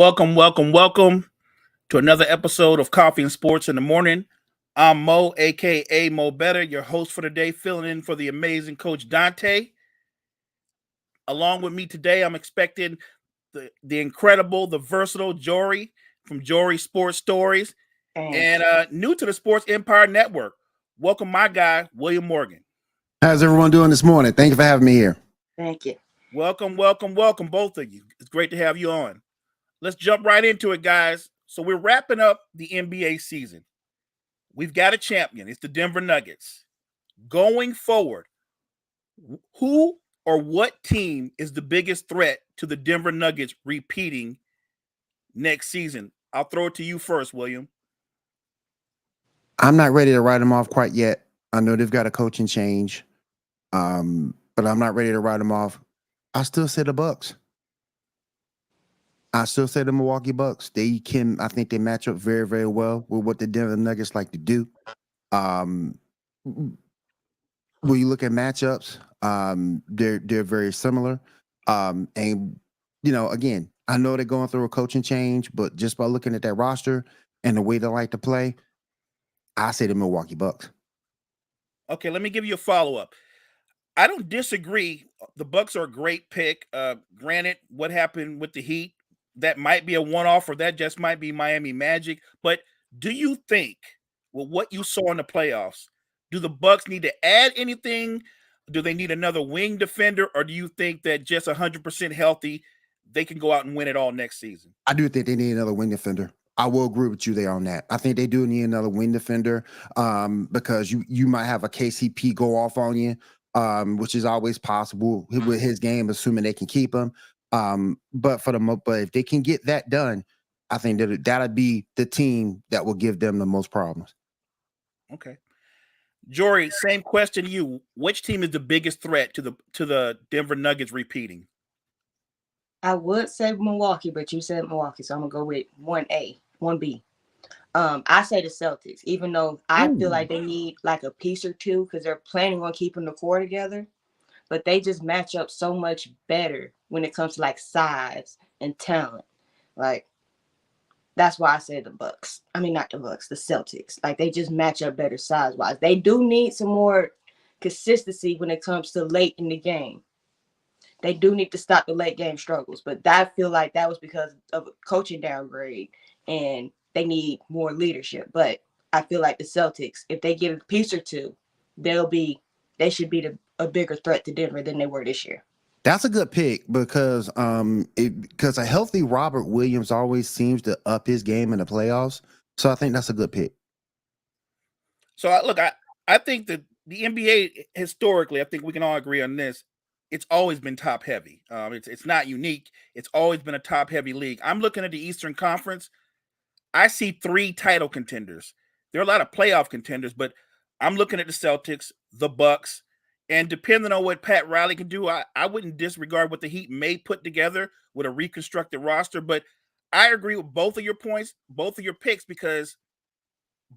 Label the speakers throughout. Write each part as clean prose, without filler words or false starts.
Speaker 1: Welcome to another episode of Coffee and Sports in the Morning. I'm Mo, aka Mo Better, your host for today, filling in for the amazing Coach Dante. Along with me today, I'm expecting the incredible, the versatile Jory from Jory Sports Stories, and new to the Sports Empire Network. Welcome, my guy, William Morgan.
Speaker 2: How's everyone doing this morning? Thank you for having me here.
Speaker 3: Thank you.
Speaker 1: Welcome, both of you. It's great to have you on. Let's jump right into it, guys. So we're wrapping up the NBA season. We've got a champion. It's the Denver Nuggets. Going forward, who or what team is the biggest threat to the Denver Nuggets repeating next season? I'll throw it to you first, William.
Speaker 2: I'm not ready to write them off quite yet. I know they've got a coaching change, but I'm not ready to write them off. I still say the Bucks. I still say the Milwaukee Bucks. I think they match up very, very well with what the Denver Nuggets like to do. When you look at matchups, they're very similar. And again, I know they're going through a coaching change, but just by looking at that roster and the way they like to play, I say the Milwaukee Bucks.
Speaker 1: Okay, let me give you a follow-up. I don't disagree. The Bucks are a great pick. Granted, what happened with the Heat, that might be a one-off, or that just might be Miami Magic. But do you think, with what you saw in the playoffs, do the Bucks need to add anything? Do they need another wing defender, or do you think that just 100% healthy, they can go out and win it all next season?
Speaker 2: I do think they need another wing defender. I will agree with you there on that. I think they do need another wing defender because you might have a KCP go off on you, which is always possible with his game, assuming they can keep him. But if they can get that done, I think that'll be the team that will give them the most problems.
Speaker 1: Okay. Jory, same question to you. Which team is the biggest threat to the Denver Nuggets repeating?
Speaker 3: I would say Milwaukee, but you said Milwaukee, so I'm gonna go with 1A, 1B. I say the Celtics, even though I feel like they need like a piece or two because they're planning on keeping the core together, but they just match up so much better when it comes to like size and talent. Like that's why I say the Bucks. I mean, not the Bucks, the Celtics. Like they just match up better size-wise. They do need some more consistency when it comes to late in the game. They do need to stop the late game struggles, but I feel like that was because of a coaching downgrade and they need more leadership. But I feel like the Celtics, if they give a piece or two, they should be a bigger threat to Denver than they were this year.
Speaker 2: That's a good pick because a healthy Robert Williams always seems to up his game in the playoffs. So I think that's a good pick.
Speaker 1: So I think that the NBA historically, I think we can all agree on this. It's always been top heavy. It's not unique. It's always been a top heavy league. I'm looking at the Eastern Conference. I see 3 title contenders. There are a lot of playoff contenders, but I'm looking at the Celtics, the Bucks, and depending on what Pat Riley can do, I wouldn't disregard what the Heat may put together with a reconstructed roster. But I agree with both of your points, both of your picks, because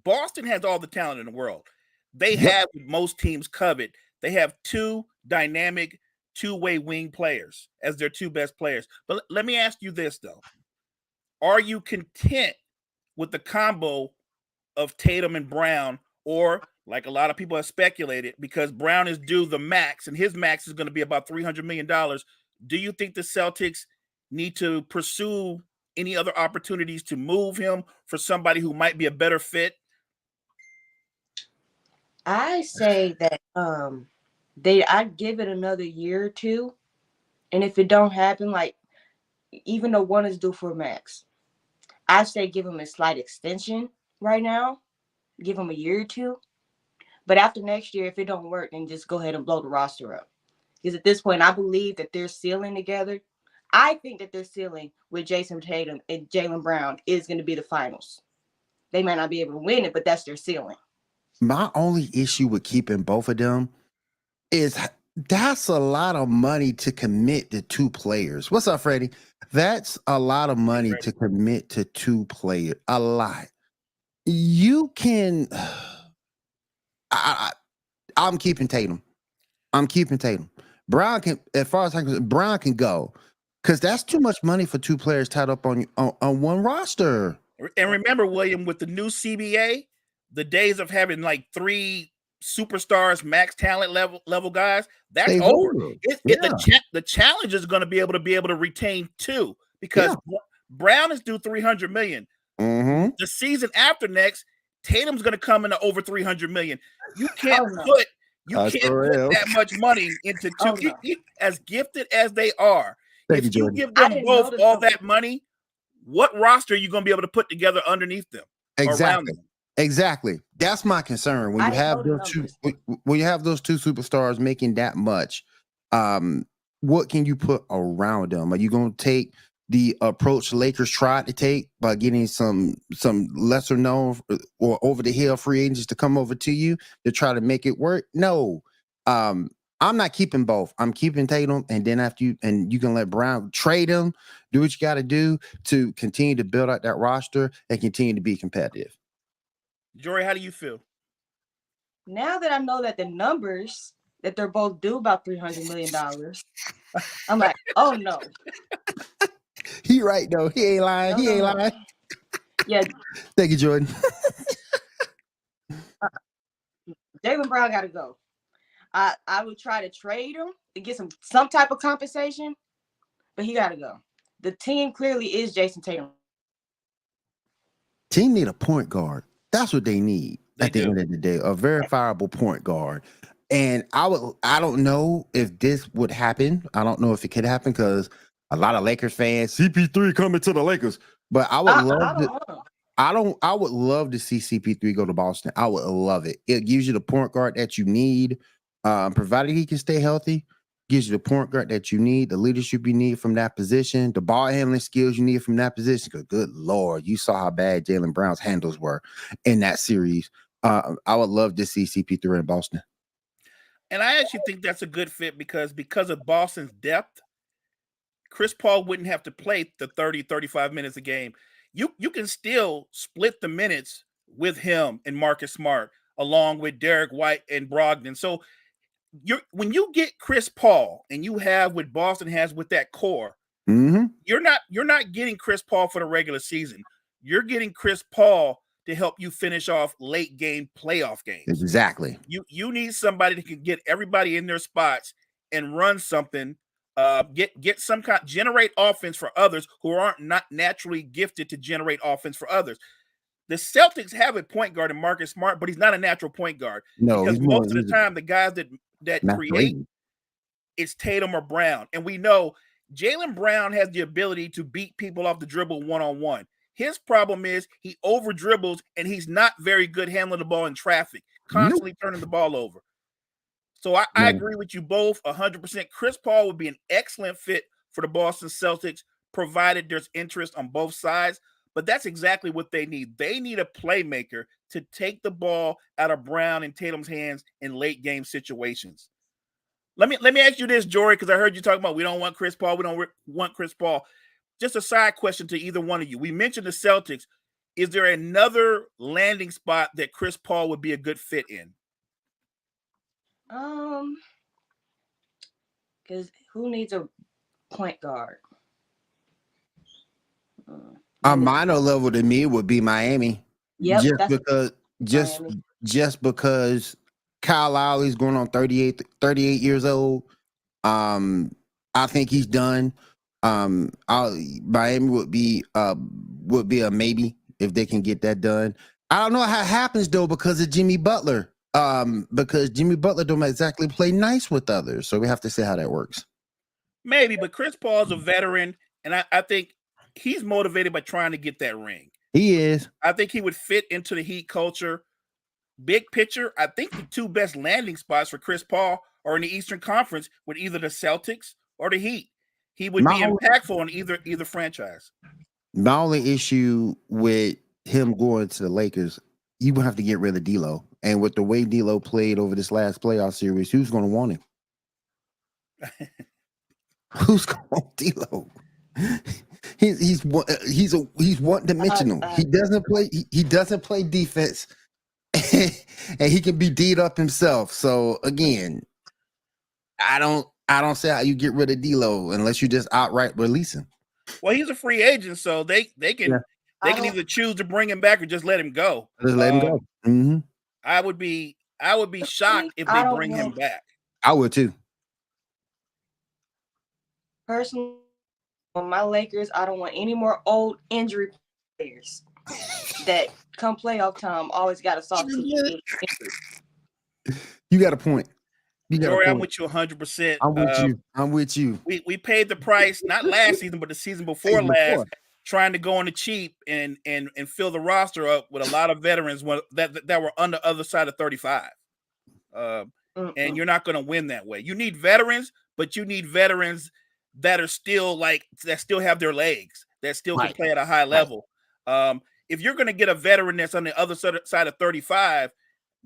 Speaker 1: Boston has all the talent in the world. They have what most teams covet. They have 2 dynamic two-way wing players as their 2 best players. But let me ask you this, though. Are you content with the combo of Tatum and Brown, or like a lot of people have speculated, because Brown is due the max, and his max is going to be about $300 million, do you think the Celtics need to pursue any other opportunities to move him for somebody who might be a better fit?
Speaker 3: I say that I'd give it another year or 2, and if it don't happen, like even though one is due for a max, I say give him a slight extension right now, give him a year or 2, but after next year, if it don't work, then just go ahead and blow the roster up. Because at this point, I believe that they're ceiling together. I think that their ceiling with Jason Tatum and Jaylen Brown is going to be the finals. They might not be able to win it, but that's their ceiling.
Speaker 2: My only issue with keeping both of them is that's a lot of money to commit to 2 players. What's up, Freddie? That's a lot of money to commit to 2 players. A lot. You can. I'm keeping Tatum. Brown can, as far as I can, Brown can go. Because that's too much money for two players tied up on one roster.
Speaker 1: And remember, William, with the new CBA, the days of having like 3 superstars, max talent level guys, that's over. The challenge is going to be able to retain 2 because Brown is due $300 million.
Speaker 2: Mm-hmm.
Speaker 1: The season after next, Tatum's going to come into over $300 million. You can't put that much money into 2 as gifted as they are. If you give them both all that money, what roster are you going to be able to put together underneath them?
Speaker 2: Exactly. Exactly. That's my concern. When you have those two superstars making that much, what can you put around them? Are you going to take the approach Lakers tried to take by getting some lesser known or over the hill free agents to come over to you to try to make it work? No. I'm not keeping both. I'm keeping Tatum, and then you can let Brown trade him, do what you got to do to continue to build out that roster and continue to be competitive.
Speaker 1: Jory, how do you feel?
Speaker 3: Now that I know that the numbers that they're both due about $300 million, I'm like, oh no.
Speaker 2: He right though. He ain't lying. He ain't lying.
Speaker 3: Yeah.
Speaker 2: Thank you, Jordan.
Speaker 3: Jaylen Brown got to go. I would try to trade him to get some type of compensation, but he got to go. The team clearly is Jason Tatum.
Speaker 2: Team need a point guard. That's what they need at the end of the day. A verifiable point guard. And I don't know if this would happen. I don't know if it could happen because a lot of Lakers fans, CP3 coming to the Lakers. But I would I would love to see CP3 go to Boston. I would love it. It gives you the point guard that you need. Provided he can stay healthy, gives you the point guard that you need, the leadership you need from that position, the ball handling skills you need from that position. Because good Lord, you saw how bad Jaylen Brown's handles were in that series. I would love to see CP3 in Boston.
Speaker 1: And I actually think that's a good fit because of Boston's depth, Chris Paul wouldn't have to play the 30, 35 minutes a game. You can still split the minutes with him and Marcus Smart along with Derek White and Brogdon. So when you get Chris Paul and you have what Boston has with that core, you're not getting Chris Paul for the regular season. You're getting Chris Paul to help you finish off late game playoff games.
Speaker 2: Exactly.
Speaker 1: You need somebody that can get everybody in their spots and run something, get some kind, generate offense for others who aren't not naturally gifted to generate offense for others. The Celtics have a point guard in Marcus Smart, but he's not a natural point guard.
Speaker 2: No,
Speaker 1: because most of the time the guys that create, it's Tatum or Brown. And we know Jaylen Brown has the ability to beat people off the dribble one-on-one. His problem is he over dribbles and he's not very good handling the ball in traffic, constantly turning the ball over. So I agree with you both 100%. Chris Paul would be an excellent fit for the Boston Celtics, provided there's interest on both sides. But that's exactly what they need. They need a playmaker to take the ball out of Brown and Tatum's hands in late game situations. Let me ask you this, Jory, because I heard you talking about we don't want Chris Paul. We don't want Chris Paul. Just a side question to either one of you. We mentioned the Celtics. Is there another landing spot that Chris Paul would be a good fit in?
Speaker 3: Because who needs a point guard?
Speaker 2: A minor level to me would be Miami.
Speaker 3: Yep,
Speaker 2: just because Kyle Lowry's going on 38 years old. I think he's done. Miami would be a maybe if they can get that done. I don't know how it happens though because of Jimmy Butler. Because Jimmy Butler don't exactly play nice with others, so we have to see how that works.
Speaker 1: Maybe, but Chris Paul's a veteran, and I think he's motivated by trying to get that ring.
Speaker 2: He is.
Speaker 1: I think he would fit into the Heat culture. Big picture, I think the two best landing spots for Chris Paul are in the Eastern Conference with either the Celtics or the Heat. He would be impactful in either franchise.
Speaker 2: My only issue with him going to the Lakers, you would have to get rid of D'Lo. And with the way D'Lo played over this last playoff series, who's going to want him? Who's going to want D'Lo? He's one dimensional. He doesn't play defense, and he can be D'd up himself. So again, I don't I don't see how you get rid of D'Lo unless you just outright release him.
Speaker 1: Well, he's a free agent, so they can either choose to bring him back or just let him go.
Speaker 2: Just let him go. Mm-hmm.
Speaker 1: I would be shocked if they bring him back.
Speaker 2: I would too.
Speaker 3: Personally, on my Lakers, I don't want any more old injury players that come playoff time always got a soft tissue.
Speaker 2: You got a point.
Speaker 1: Jory, I'm with you 100%.
Speaker 2: I'm with you.
Speaker 1: We paid the price not last season, but the season before last, trying to go on the cheap and fill the roster up with a lot of veterans that were on the other side of 35. And you're not going to win that way. You need veterans, but you need veterans that are still that still have their legs, that still can play at a high level. If you're going to get a veteran that's on the other side of 35,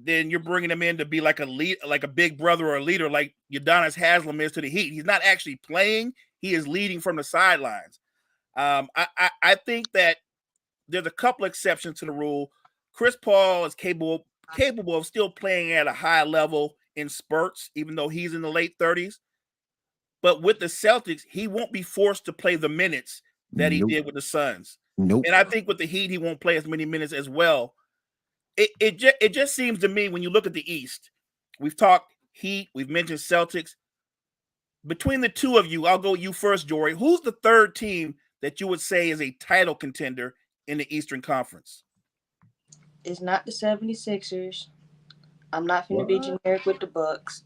Speaker 1: then you're bringing him in to be like a big brother or a leader, like Udonis Haslem is to the Heat. He's not actually playing; he is leading from the sidelines. I think that there's a couple exceptions to the rule. Chris Paul is capable of still playing at a high level in spurts, even though he's in the late 30s. But with the Celtics, he won't be forced to play the minutes that he did with the Suns.
Speaker 2: Nope.
Speaker 1: And I think with the Heat, he won't play as many minutes as well. It just seems to me when you look at the East, we've talked Heat, we've mentioned Celtics. Between the two of you, I'll go you first, Jory. Who's the third team that you would say is a title contender in the Eastern Conference?
Speaker 3: It's not the 76ers. I'm not going to be generic with the Bucks.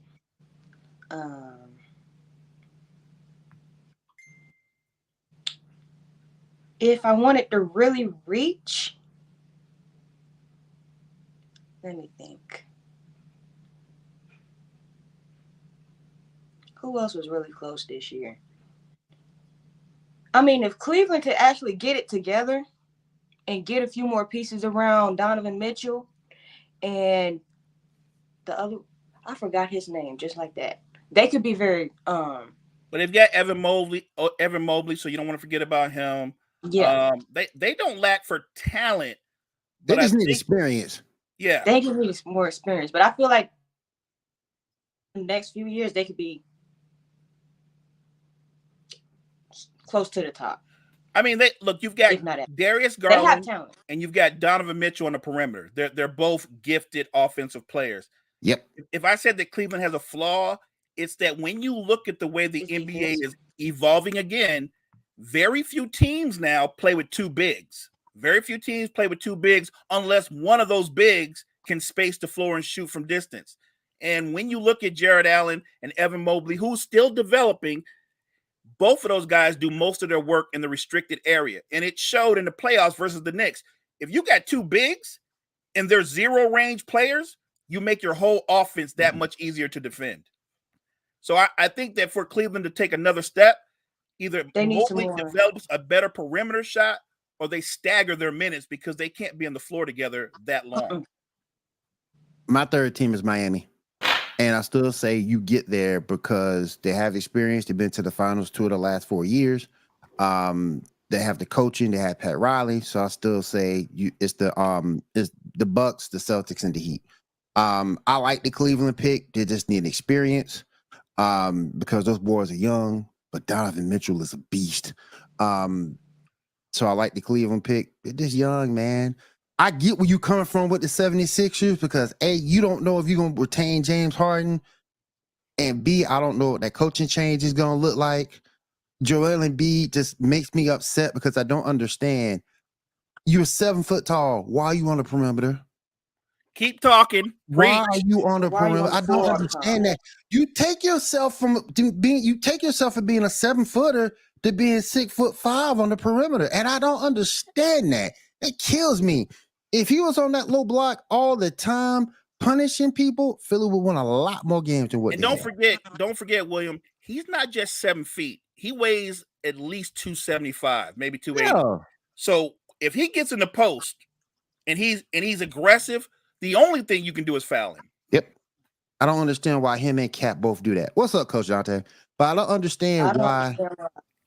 Speaker 3: If I wanted to really reach, let me think. Who else was really close this year? I mean, if Cleveland could actually get it together and get a few more pieces around Donovan Mitchell and the other, I forgot his name, just like that. They could be very
Speaker 1: But they've got Evan Mobley, so you don't want to forget about him.
Speaker 3: Yeah.
Speaker 1: They don't lack for talent.
Speaker 2: They just need experience.
Speaker 3: Yeah. They just need more experience. But I feel like in the next few years they could be close to the top.
Speaker 1: I mean, you've got Darius Garland and you've got Donovan Mitchell on the perimeter. They're both gifted offensive players.
Speaker 2: Yep.
Speaker 1: If I said that Cleveland has a flaw, it's that when you look at the way the NBA is evolving again, very few teams now play with two bigs. Very few teams play with two bigs unless one of those bigs can space the floor and shoot from distance. And when you look at Jared Allen and Evan Mobley, who's still developing, both of those guys do most of their work in the restricted area. And it showed in the playoffs versus the Knicks. If you got two bigs and they're zero range players, you make your whole offense that much easier to defend. So I think that for Cleveland to take another step, either Mobley develops a better perimeter shot or they stagger their minutes because they can't be on the floor together that long.
Speaker 2: My third team is Miami. And I still say you get there because they have experience. They've been to the finals 2 of the last 4 years. They have the coaching. They have Pat Riley. So I still say it's the Bucks, the Celtics, and the Heat. I like the Cleveland pick. They just need experience because those boys are young. But Donovan Mitchell is a beast. So I like the Cleveland pick. They're just young, man. I get where you coming from with the 76ers because A, you don't know if you're going to retain James Harden. And B, I don't know what that coaching change is going to look like. Joel Embiid just makes me upset because I don't understand. You're 7 foot tall. Why are you on the perimeter?
Speaker 1: Keep talking.
Speaker 2: Why are you on the perimeter? I don't understand that. You take yourself from being a 7 footer to being 6'5" on the perimeter. And I don't understand that. It kills me. If he was on that low block all the time, punishing people, Philly would win a lot more games than what.
Speaker 1: And don't forget, William, he's not just 7 feet. He weighs at least 275, maybe 280. Yeah. So if he gets in the post and he's aggressive, the only thing you can do is foul him.
Speaker 2: Yep. I don't understand why him and Cat both do that. What's up, Coach Jonte? But I don't understand why.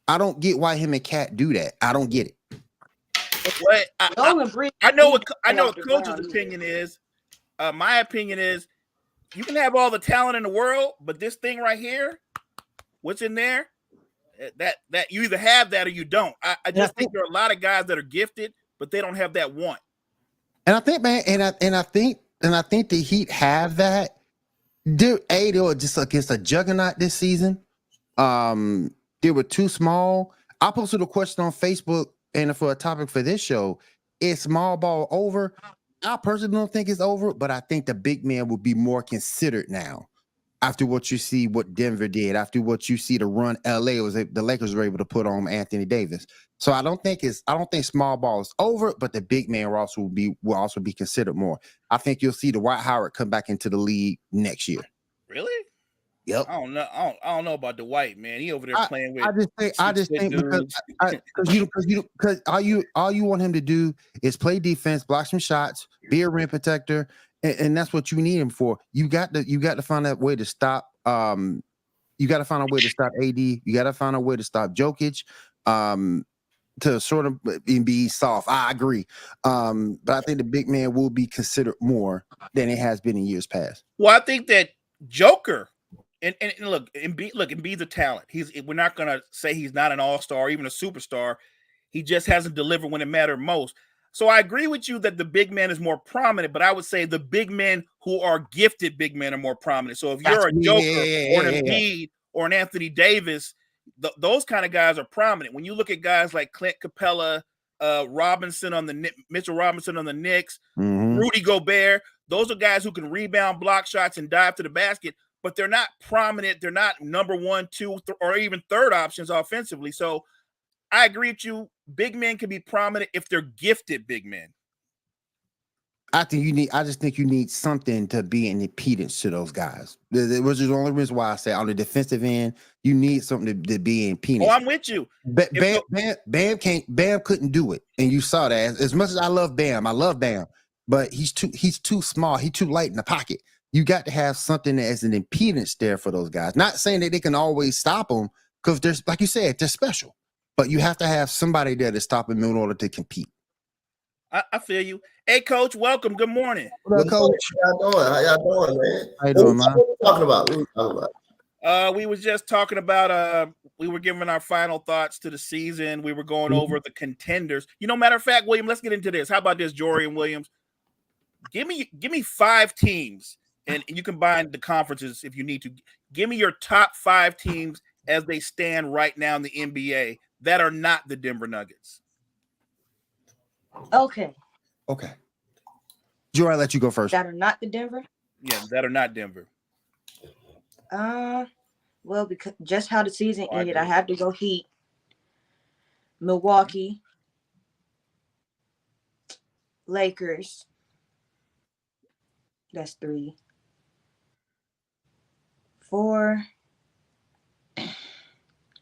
Speaker 2: I don't get why him and Cat do that. I don't get it.
Speaker 1: What I know what Coach's opinion is. My opinion is you can have all the talent in the world, but this thing right here, what's in there, that you either have that or you don't. I just think there are a lot of guys that are gifted, but they don't have that want.
Speaker 2: And I think, man, and I think the Heat have that. They were just against a juggernaut this season. They were too small. I posted a question on Facebook, and for a topic for this show, is small ball over? I personally don't think it's over, but I think the big man will be more considered now after what you see what Denver did, after what you see the run LA was, the Lakers were able to put on Anthony Davis. So I don't think small ball is over, but the big man will also be considered more. I think you'll see Dwight Howard come back into the league next year.
Speaker 1: Really?
Speaker 2: Yep.
Speaker 1: I don't know. I don't know about Dwight, man. He over there playing with.
Speaker 2: I just think because all you want him to do is play defense, block some shots, be a rim protector, and that's what you need him for. You got to find that way to stop. You got to find a way to stop AD. You got to find a way to stop Jokic. To sort of be soft. I agree. But I think the big man will be considered more than it has been in years past.
Speaker 1: Well, I think that Joker. And look, Embiid's a talent. We're not gonna say he's not an all-star, even a superstar. He just hasn't delivered when it mattered most. So I agree with you that the big man is more prominent, but I would say the big men who are gifted big men are more prominent. So if you're a Joker or an Embiid or an Anthony Davis, those kind of guys are prominent. When you look at guys like Clint Capella, Robinson on the Mitchell Robinson on the Knicks, Rudy Gobert, those are guys who can rebound, block shots, and dive to the basket. But they're not prominent. They're not number 1, 2, or even third options offensively. So I agree with you. Big men can be prominent if they're gifted big men.
Speaker 2: I just think you need something to be an impedance to those guys. Which is the only reason why I say on the defensive end, you need something to be an impedance.
Speaker 1: Oh, I'm with you.
Speaker 2: Bam couldn't do it. And you saw that. As much as I love Bam, but he's too small. He's too light in the pocket. You got to have something as an impedance there for those guys. Not saying that they can always stop them, because there's, like you said, they're special. But you have to have somebody there to stop them in order to compete.
Speaker 1: I feel you. Hey, Coach, welcome. Good morning.
Speaker 2: What up, Coach?
Speaker 4: How y'all doing, man?
Speaker 2: How you doing, man?
Speaker 4: What are we talking about?
Speaker 1: We was just talking about we were giving our final thoughts to the season. We were going over the contenders. Matter of fact, William, let's get into this. How about this, Jory and Williams? Give me 5 teams. And you combine the conferences if you need to. Give me your top 5 teams as they stand right now in the NBA that are not the Denver Nuggets.
Speaker 3: Okay.
Speaker 2: Jory, I'll let you go first.
Speaker 3: That are not the Denver?
Speaker 1: Yeah, that are not Denver.
Speaker 3: Well, because just how the season ended, I have to go Heat, Milwaukee, Lakers. That's 3. 4.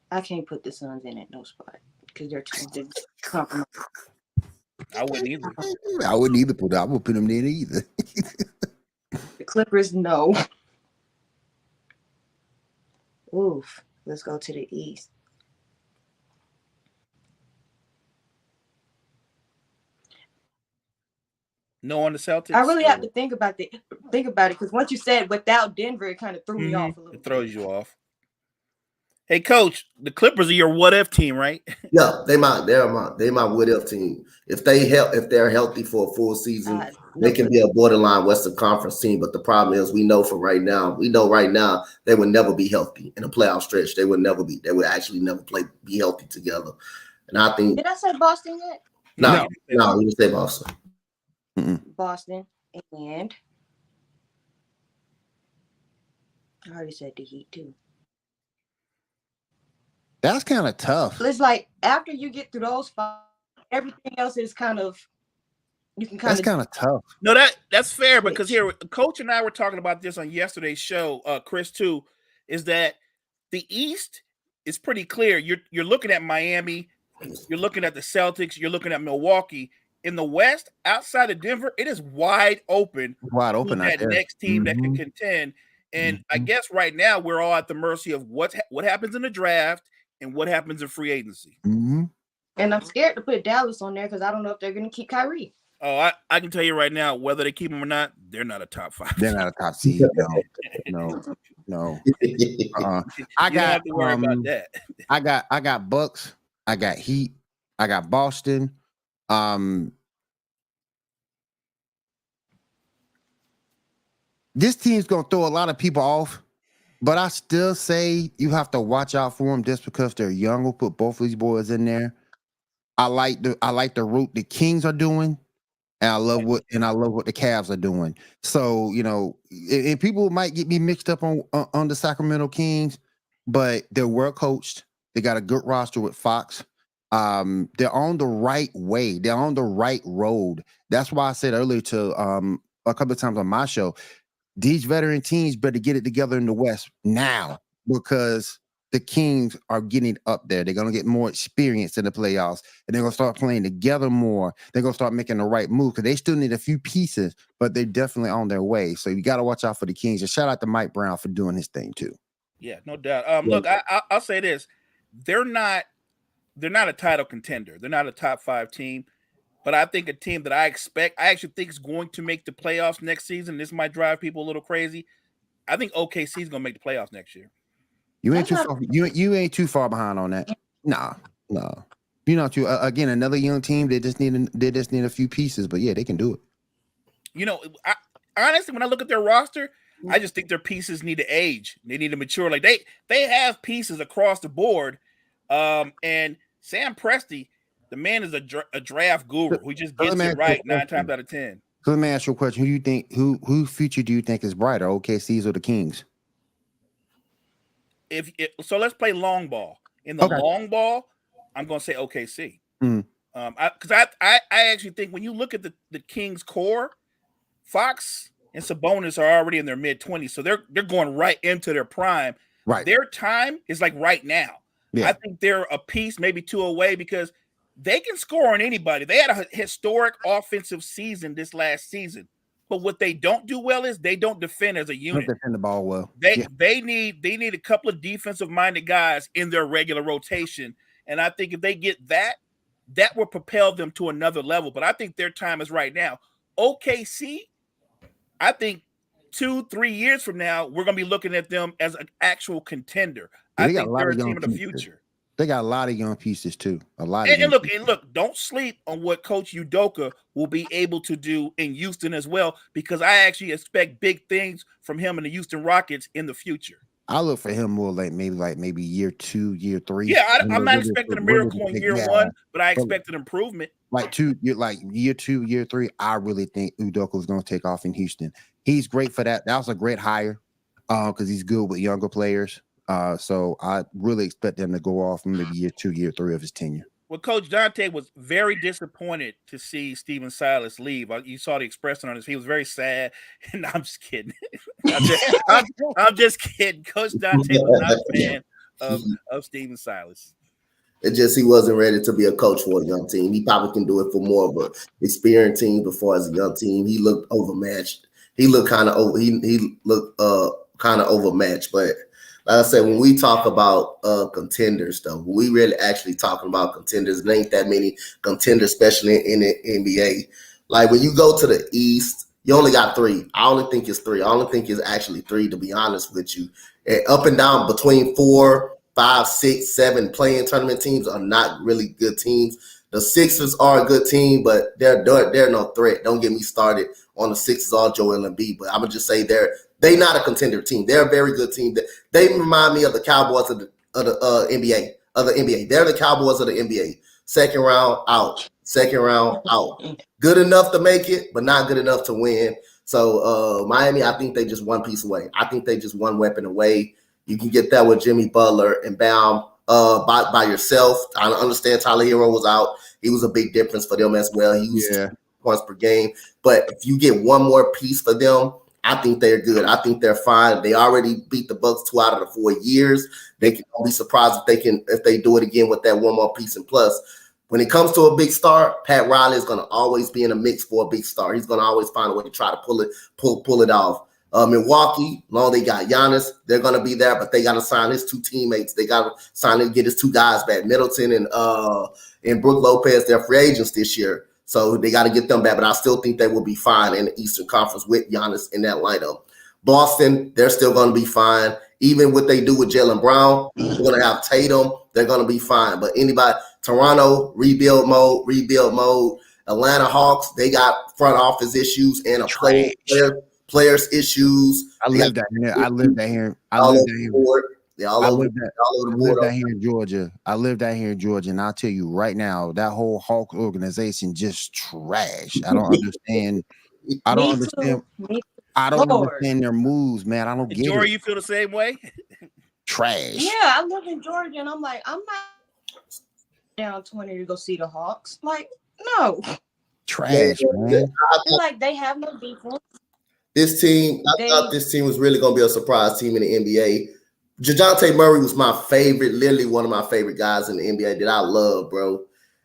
Speaker 3: I can't put the Suns in at no spot because they're too compromised.
Speaker 1: I wouldn't either.
Speaker 2: I wouldn't put them in either.
Speaker 3: The Clippers, no. Oof. Let's go to the East.
Speaker 1: No on the Celtics.
Speaker 3: I really have to think about it because once you said without Denver, it kind of threw me off a little.
Speaker 1: It throws you off. Hey, Coach, the Clippers are your what if team, right?
Speaker 4: Yeah, they're my what if team. If they're healthy for a full season, they can be a borderline Western Conference team. But the problem is, we know right now they would never be healthy in a playoff stretch. They would actually never be healthy together. And I think,
Speaker 3: did I say Boston yet?
Speaker 4: No, you didn't say Boston.
Speaker 3: Boston, and I already said the Heat too.
Speaker 2: That's kind of tough.
Speaker 3: It's like after you get through those 5, everything else is kind of That's
Speaker 2: kind of tough.
Speaker 1: No, that's fair because here, Coach and I were talking about this on yesterday's show, Chris too, is that the East is pretty clear. You're looking at Miami, you're looking at the Celtics, you're looking at Milwaukee. In the West, outside of Denver, it is wide open.
Speaker 2: Wide open.
Speaker 1: That next team that can contend. And I guess right now we're all at the mercy of what happens in the draft and what happens in free agency.
Speaker 3: And I'm scared to put Dallas on there because I don't know if they're going to keep Kyrie.
Speaker 1: Oh, I can tell you right now, whether they keep him or not, they're not a top 5.
Speaker 2: They're not a top seed. No. I
Speaker 1: You don't
Speaker 2: got
Speaker 1: have to worry about that.
Speaker 2: I got Bucks. I got Heat. I got Boston. This team's gonna throw a lot of people off, but I still say you have to watch out for them just because they're young. We'll put both of these boys in there. I like the route the Kings are doing, and I love what the Cavs are doing. So and people might get me mixed up on the Sacramento Kings, but they're well coached. They got a good roster with Fox. They're on the right way. They're on the right road. That's why I said earlier to a couple of times on my show, these veteran teams better get it together in the West now because the Kings are getting up there. They're going to get more experience in the playoffs, and they're going to start playing together more. They're going to start making the right move because they still need a few pieces, but they're definitely on their way. So you got to watch out for the Kings. And shout out to Mike Brown for doing his thing too.
Speaker 1: Yeah, no doubt. Look, I'll say this: they're not a title contender. They're not a top 5 team, but I think a team that I actually think is going to make the playoffs next season. This might drive people a little crazy. I think OKC is going to make the playoffs next year.
Speaker 2: You ain't too far. You ain't too far behind on that. No. You're not too. Again, another young team. They just need a few pieces, but yeah, they can do it.
Speaker 1: Honestly, when I look at their roster, I just think their pieces need to age. They need to mature. Like they have pieces across the board. And Sam Presti, the man is a draft guru who just gets it right 9 times out of 10.
Speaker 2: So let me ask you a question: who future do you think is brighter, OKC's or the Kings?
Speaker 1: So let's play long ball. In the long ball, I'm going to say OKC. Because I actually think when you look at the Kings core, Fox and Sabonis are already in their mid-20s, so they're going right into their prime.
Speaker 2: Right.
Speaker 1: Their time is like right now. Yeah. I think they're a piece, maybe 2 away, because they can score on anybody. They had a historic offensive season this last season. But what they don't do well is they don't defend as a unit.
Speaker 2: Don't defend the ball well.
Speaker 1: They need a couple of defensive-minded guys in their regular rotation. And I think if they get that will propel them to another level. But I think their time is right now. OKC, I think 2-3 years from now, we're going to be looking at them as an actual contender. I think they're a team of the future.
Speaker 2: They got a lot of young pieces too. And
Speaker 1: look, don't sleep on what Coach Udoka will be able to do in Houston as well, because I actually expect big things from him and the Houston Rockets in the future.
Speaker 2: I look for him more maybe year 2, year 3.
Speaker 1: Yeah, I'm not expecting a miracle in year 1, but I expect an improvement.
Speaker 2: Year 2, year 3, I really think Udoka is going to take off in Houston. He's great for that. That was a great hire because he's good with younger players. So I really expect them to go off in maybe year 2, year 3 of his tenure.
Speaker 1: Well, Coach Dante was very disappointed to see Stephen Silas leave. You saw the expression on his. He was very sad. And I'm just kidding. I'm just kidding. Coach Dante was not a fan of Stephen Silas.
Speaker 4: It just he wasn't ready to be a coach for a young team. He probably can do it for more of an experienced team before as a young team. He looked overmatched. He looked kind of overmatched, but. Like I said, when we talk about contenders, though, we really actually talking about contenders. There ain't that many contenders, especially in the NBA. Like when you go to the East, you only got 3. I only think it's 3. I only think it's actually 3, to be honest with you. And up and down between 4, 5, 6, 7 playing tournament teams are not really good teams. The Sixers are a good team, but they're no threat. Don't get me started on the Sixers or Joel Embiid, but I'm gonna just say they're not a contender team. They're a very good team. They remind me of the Cowboys of the NBA. They're the Cowboys of the NBA. Second round out. Good enough to make it, but not good enough to win. So Miami, I think they just one piece away. I think they just one weapon away. You can get that with Jimmy Butler and Baum by yourself. I understand Tyler Hero was out. He was a big difference for them as well. He was 2 points per game. But if you get one more piece for them, I think they're good. I think they're fine. They already beat the Bucks 2 out of the 4 years. They can be surprised if they do it again with that one more piece. And plus, when it comes to a big star, Pat Riley is going to always be in a mix for a big star. He's going to always find a way to try to pull it off. Milwaukee, long they got Giannis, they're going to be there, but they got to sign his 2 teammates. They got to sign and get his 2 guys back, Middleton and Brook Lopez. They're free agents this year. So they got to get them back. But I still think they will be fine in the Eastern Conference with Giannis in that lineup. Boston, they're still going to be fine. Even what they do with Jaylen Brown, they're going to have Tatum. They're going to be fine. But anybody, Toronto, rebuild mode. Atlanta Hawks, they got front office issues and a players issues.
Speaker 2: I live down here. I live down here. I live down here. I live down here in Georgia. I live down here in Georgia, and I'll tell you right now, that whole Hawks organization just trash. I don't understand. I don't understand. I don't understand their moves, man. I don't get
Speaker 1: Jory,
Speaker 2: it.
Speaker 1: you feel the same way?
Speaker 2: Trash.
Speaker 3: Yeah, I live in Georgia, and I'm like, I'm not down 20 to go see the Hawks. Like, no.
Speaker 2: Trash, man.
Speaker 3: Like, they have no defense.
Speaker 4: This team, I thought this team was really going to be a surprise team in the NBA. DeJounte Murray was my favorite, literally one of my favorite guys in the NBA that I love, bro.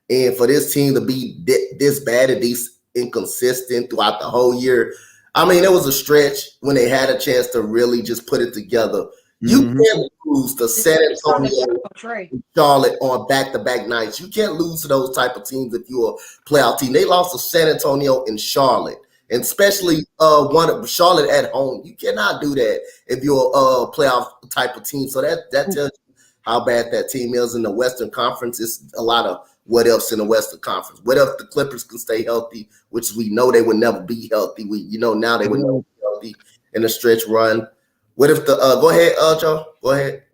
Speaker 4: And for this team to be this bad and this inconsistent throughout the whole year, I mean, it was a stretch when they had a chance to really just put it together. You can't lose to San Antonio and Charlotte on back-to-back nights. You can't lose to those type of teams if you're a playoff team. They lost to San Antonio and Charlotte, and especially one of Charlotte at home. You cannot do that if you're a playoff type of team. So that tells you how bad that team is in the Western Conference. It's a lot of what else in the Western Conference. What if the Clippers can stay healthy, which we know they would never be healthy. Now they would never be healthy in a stretch run. What if the go ahead, Joe? Go ahead.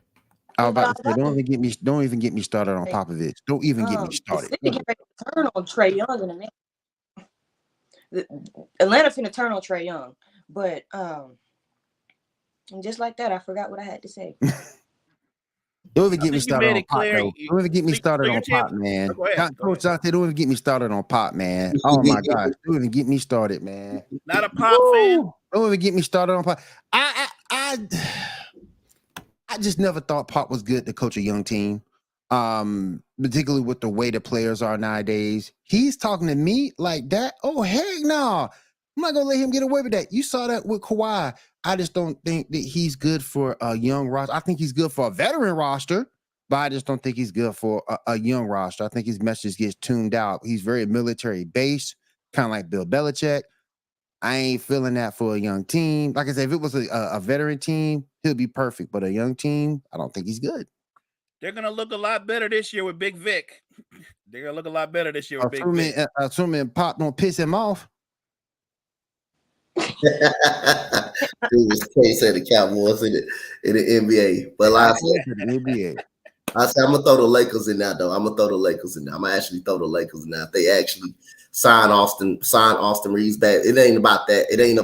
Speaker 2: I was about to say, don't even get me started on Popovich. Don't even get me started.
Speaker 3: Turn on Trae Young in a minute. Atlanta finna turn on Trae Young, but and just like that, I forgot what I had to say.
Speaker 2: Don't even get me started on Pop, though. Don't even get me started on Pop, man. Coach Dante, don't even get me started on Pop, man. Oh my gosh, don't even get me started, man.
Speaker 1: Not a Pop fan.
Speaker 2: Don't even get me started on Pop. I just never thought Pop was good to coach a young team, particularly with the way the players are nowadays. He's talking to me like that. Oh, heck no. I'm not going to let him get away with that. You saw that with Kawhi. I just don't think that he's good for a young roster. I think he's good for a veteran roster, but I just don't think he's good for a young roster. I think his message gets tuned out. He's very military-based, kind of like Bill Belichick. I ain't feeling that for a young team. Like I said, if it was a veteran team, he'll be perfect. But a young team, I don't think he's good.
Speaker 1: They're going to look a lot better this year with Big Vic. They're going to look a lot better this year with Big Vic.
Speaker 2: Assuming Pop don't piss him off.
Speaker 4: It was case at the Cowboys in the NBA. But like I said, I'm going to throw the Lakers in there, though. I'm going to actually throw the Lakers in there. If they actually sign Austin Reeves back. It ain't about that. It ain't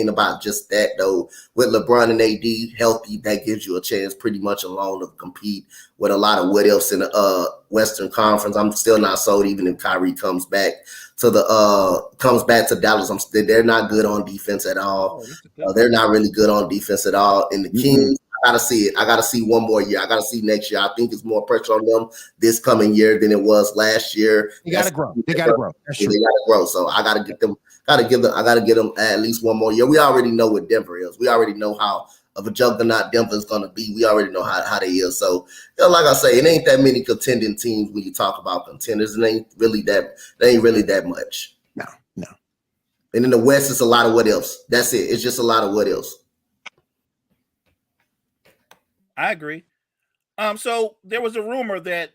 Speaker 4: about just that, though. With LeBron and AD healthy, that gives you a chance pretty much alone to compete with a lot of what else in the Western Conference. I'm still not sold even if Kyrie comes back to Dallas. They're not good on defense at all. They're not really good on defense at all. And the Kings, I gotta see it. I gotta see one more year. I gotta see next year. I think it's more pressure on them this coming year than it was last year.
Speaker 2: They gotta grow. That's true.
Speaker 4: They gotta grow. So I gotta get them. I gotta get them at least one more year. We already know what Denver is. We already know how of a juggernaut Denver is gonna be. We already know how they is. So like I say, it ain't that many contending teams when you talk about contenders. It ain't really that much.
Speaker 2: No.
Speaker 4: And in the West, it's a lot of what else. That's it. It's just a lot of what else.
Speaker 1: I agree. So there was a rumor that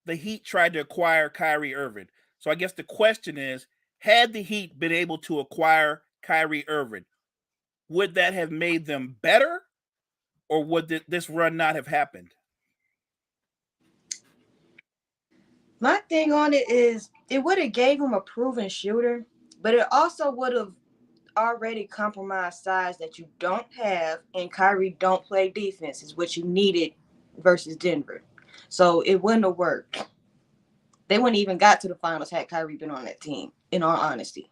Speaker 1: the Heat tried to acquire Kyrie Irving. So I guess the question is, had the Heat been able to acquire Kyrie Irving, would that have made them better, or would this run not have happened?
Speaker 3: My thing on it is it would have gave him a proven shooter, but it also would have already compromised size that you don't have, and Kyrie don't play defense is what you needed versus Denver. So it wouldn't have worked. They wouldn't even got to the finals had Kyrie been on that team, in all honesty.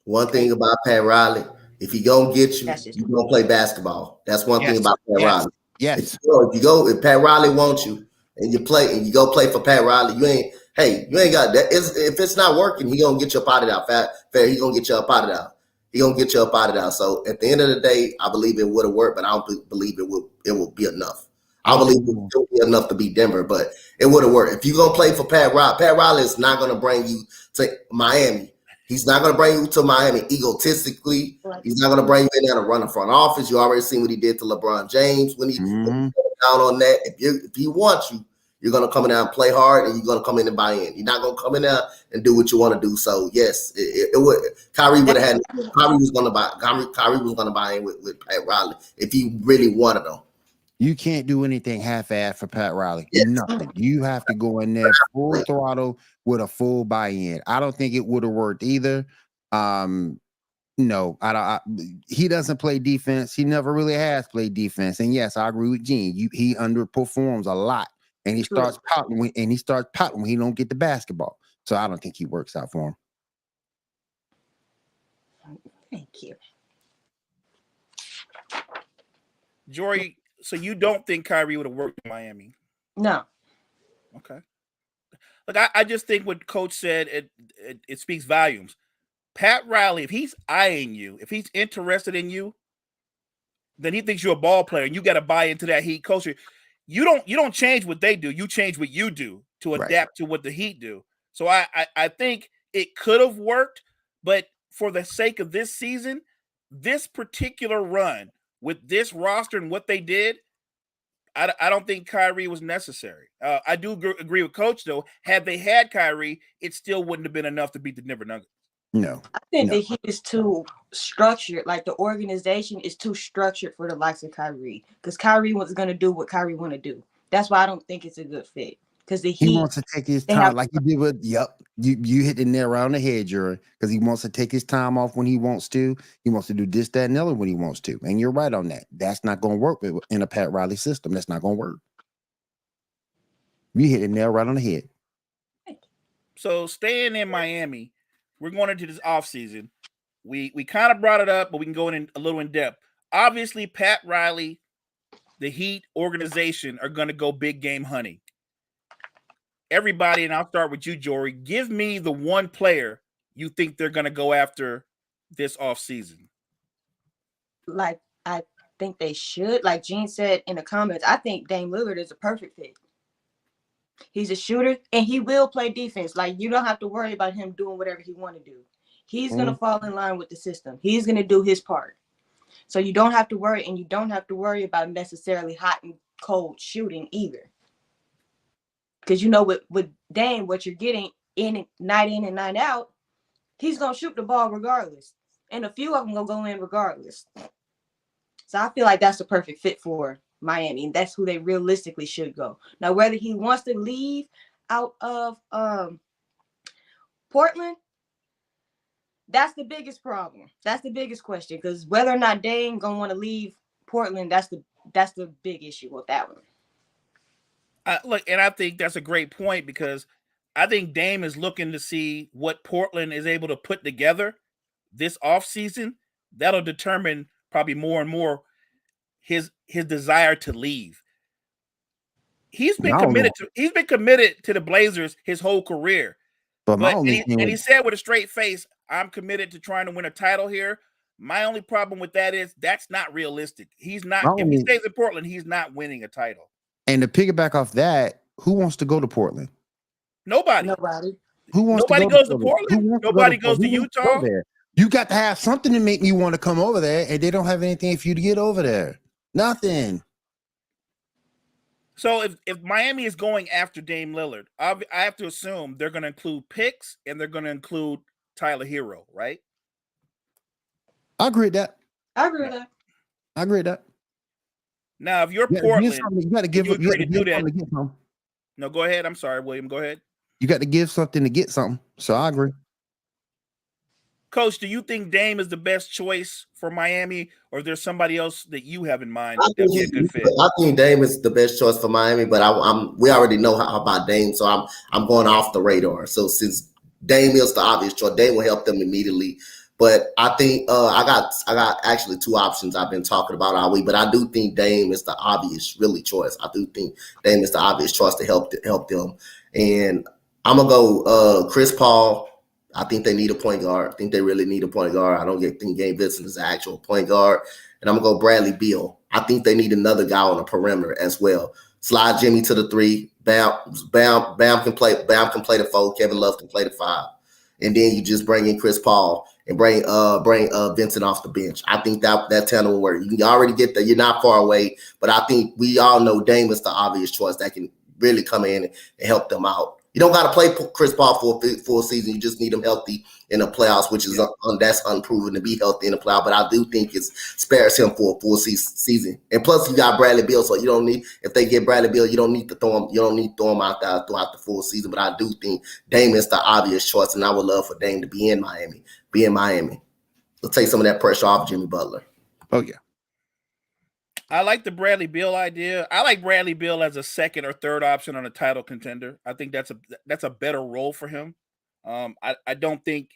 Speaker 4: One thing about Pat Riley, if he gonna get you, you gonna play basketball. That's one thing about Pat Riley.
Speaker 2: Yes.
Speaker 4: If Pat Riley wants you and you go play for Pat Riley, you ain't got that. If it's not working, he gonna get you up out of there. He gonna get you up out of there. So at the end of the day, I believe it would have worked, but I don't believe it will be enough. I believe it would be enough to beat Denver, but it would have worked. If you're going to play for Pat Riley is not going to bring you to Miami. He's not going to bring you to Miami egotistically. He's not going to bring you in there to run the front office. You already seen what he did to LeBron James when he down on that. If he wants you, you're going to come in there and play hard, and you're going to come in and buy in. You're not going to come in there and do what you want to do. So yes, it would. Kyrie would have had. Kyrie was going to buy. Kyrie was going to buy in with Pat Riley if he really wanted him.
Speaker 2: You can't do anything half-assed for Pat Riley.
Speaker 4: Yes.
Speaker 2: Nothing. You have to go in there full throttle with a full buy-in. I don't think it would have worked either. No, he doesn't play defense. He never really has played defense. And yes, I agree with Gene. He underperforms a lot, and he starts pouting when he don't get the basketball. So I don't think he works out for him.
Speaker 3: Thank you,
Speaker 1: Jory. So you don't think Kyrie would have worked in Miami?
Speaker 3: No.
Speaker 1: Okay. Look, I just think what Coach said, it speaks volumes. Pat Riley, if he's eyeing you, if he's interested in you, then he thinks you're a ball player, and you got to buy into that Heat culture. You don't change what they do. You change what you do to adapt to what the Heat do. So I think it could have worked, but for the sake of this season, this particular run with this roster and what they did, I don't think Kyrie was necessary. I do agree with Coach, though. Had they had Kyrie, it still wouldn't have been enough to beat the Denver Nuggets.
Speaker 2: No.
Speaker 3: I think the Heat is too structured. Like, the organization is too structured for the likes of Kyrie. Because Kyrie was going to do what Kyrie want to do. That's why I don't think it's a good fit. Because the Heat,
Speaker 2: he wants to take his time, like he did with. You hit the nail right on the head, Jerry. Because he wants to take his time off when he wants to. He wants to do this, that, and the other when he wants to. And you're right on that. That's not going to work in a Pat Riley system. That's not going to work. You hit the nail right on the head.
Speaker 1: So staying in Miami, we're going into this offseason. We kind of brought it up, but we can go in a little in depth. Obviously, Pat Riley, the Heat organization are going to go big game hunting. Everybody, and I'll start with you, Jory. Give me the one player you think they're going to go after this offseason.
Speaker 3: Like, I think they should. Like Gene said in the comments, I think Dame Lillard is a perfect fit. He's a shooter, and he will play defense. Like, you don't have to worry about him doing whatever he want to do. He's going to fall in line with the system. He's going to do his part. So you don't have to worry, and you don't have to worry about necessarily hot and cold shooting either. Because you know with Dame, what you're getting in and night out, he's going to shoot the ball regardless. And a few of them going to go in regardless. So I feel like that's the perfect fit for Miami. And that's who they realistically should go. Now, whether he wants to leave out of Portland, that's the biggest problem. That's the biggest question. Because whether or not Dame going to want to leave Portland, that's the big issue with that one.
Speaker 1: Look, and I think that's a great point because I think Dame is looking to see what Portland is able to put together this offseason. That'll determine probably more and more his desire to leave. He's been committed to the Blazers his whole career. But he said with a straight face, I'm committed to trying to win a title here. My only problem with that is that's not realistic. He's not. If he stays in Portland, he's not winning a title.
Speaker 2: And to piggyback off that, who wants to go to Portland?
Speaker 1: Nobody.
Speaker 2: Who wants
Speaker 1: Nobody
Speaker 2: to
Speaker 1: goes to Portland? Nobody goes to Utah?
Speaker 2: You got to have something to make me want to come over there, and they don't have anything for you to get over there. Nothing.
Speaker 1: So if Miami is going after Dame Lillard, I have to assume they're going to include picks and they're going to include Tyler Hero, right?
Speaker 2: I agree with that.
Speaker 3: I agree with that.
Speaker 1: Now, if you're Portland,
Speaker 2: you got to give up. You got to do that.
Speaker 1: No, go ahead. I'm sorry, William. Go ahead.
Speaker 2: You got to give something to get something. So I agree.
Speaker 1: Coach, do you think Dame is the best choice for Miami, or is there somebody else that you have in mind
Speaker 4: that would
Speaker 1: be a good fit?
Speaker 4: I think Dame is the best choice for Miami, but we already know how about Dame, so I'm going off the radar. So since Dame is the obvious choice, Dame will help them immediately. But I think I got actually two options I've been talking about all week, but I do think Dame is the obvious really choice. I do think Dame is the obvious choice to help them. And I'm gonna go Chris Paul. I think they need a point guard. I think they really need a point guard. I don't think Gabe Vincent is an actual point guard. And I'm gonna go Bradley Beal. I think they need another guy on the perimeter as well. Slide Jimmy to the 3. Bam can play the 4. Kevin Love can play the 5. And then you just bring in Chris Paul and bring Vincent off the bench. I think that tandem will work. You already get there. You're not far away, but I think we all know Dame is the obvious choice that can really come in and help them out. You don't got to play Chris Paul for a full season. You just need him healthy in the playoffs, which is that's unproven to be healthy in the playoffs. But I do think it spares him for a full season. And plus, you got Bradley Beal, so you don't need, if they get Bradley Beal, you don't need to throw him. You don't need to throw him out there throughout the full season. But I do think Dame is the obvious choice, and I would love for Dame to be in Miami. Let's take some of that pressure off Jimmy Butler.
Speaker 2: Oh yeah.
Speaker 1: I like the Bradley Beal idea. I like Bradley Beal as a second or third option on a title contender. I think that's a better role for him. I don't think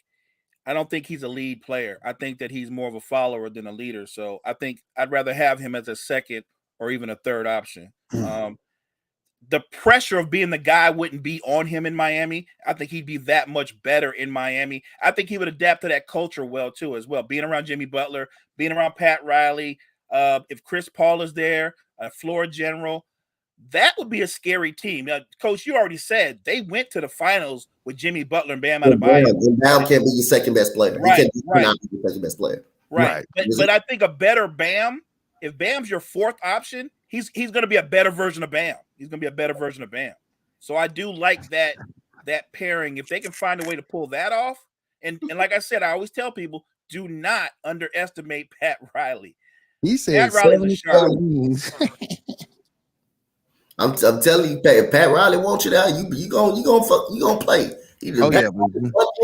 Speaker 1: he's a lead player. I think that he's more of a follower than a leader. So I think I'd rather have him as a second or even a third option. The pressure of being the guy wouldn't be on him in Miami. I think he'd be that much better in Miami. I think he would adapt to that culture well too, as well. Being around Jimmy Butler, being around Pat Riley. If Chris Paul is there, floor general, that would be a scary team. Coach, you already said they went to the finals with Jimmy Butler and Bam Adebayo.
Speaker 4: And Bam can't be your second best player.
Speaker 1: Right,
Speaker 4: He cannot be your second best player.
Speaker 1: Right. But I think a better Bam, if Bam's your fourth option, he's going to be a better version of Bam. He's going to be a better version of Bam. So I do like that pairing. If they can find a way to pull that off, and like I said, I always tell people, do not underestimate Pat Riley.
Speaker 2: He said
Speaker 1: Pat Riley's a shark.
Speaker 4: I'm telling you, Pat Riley wants you there. You gonna play. Him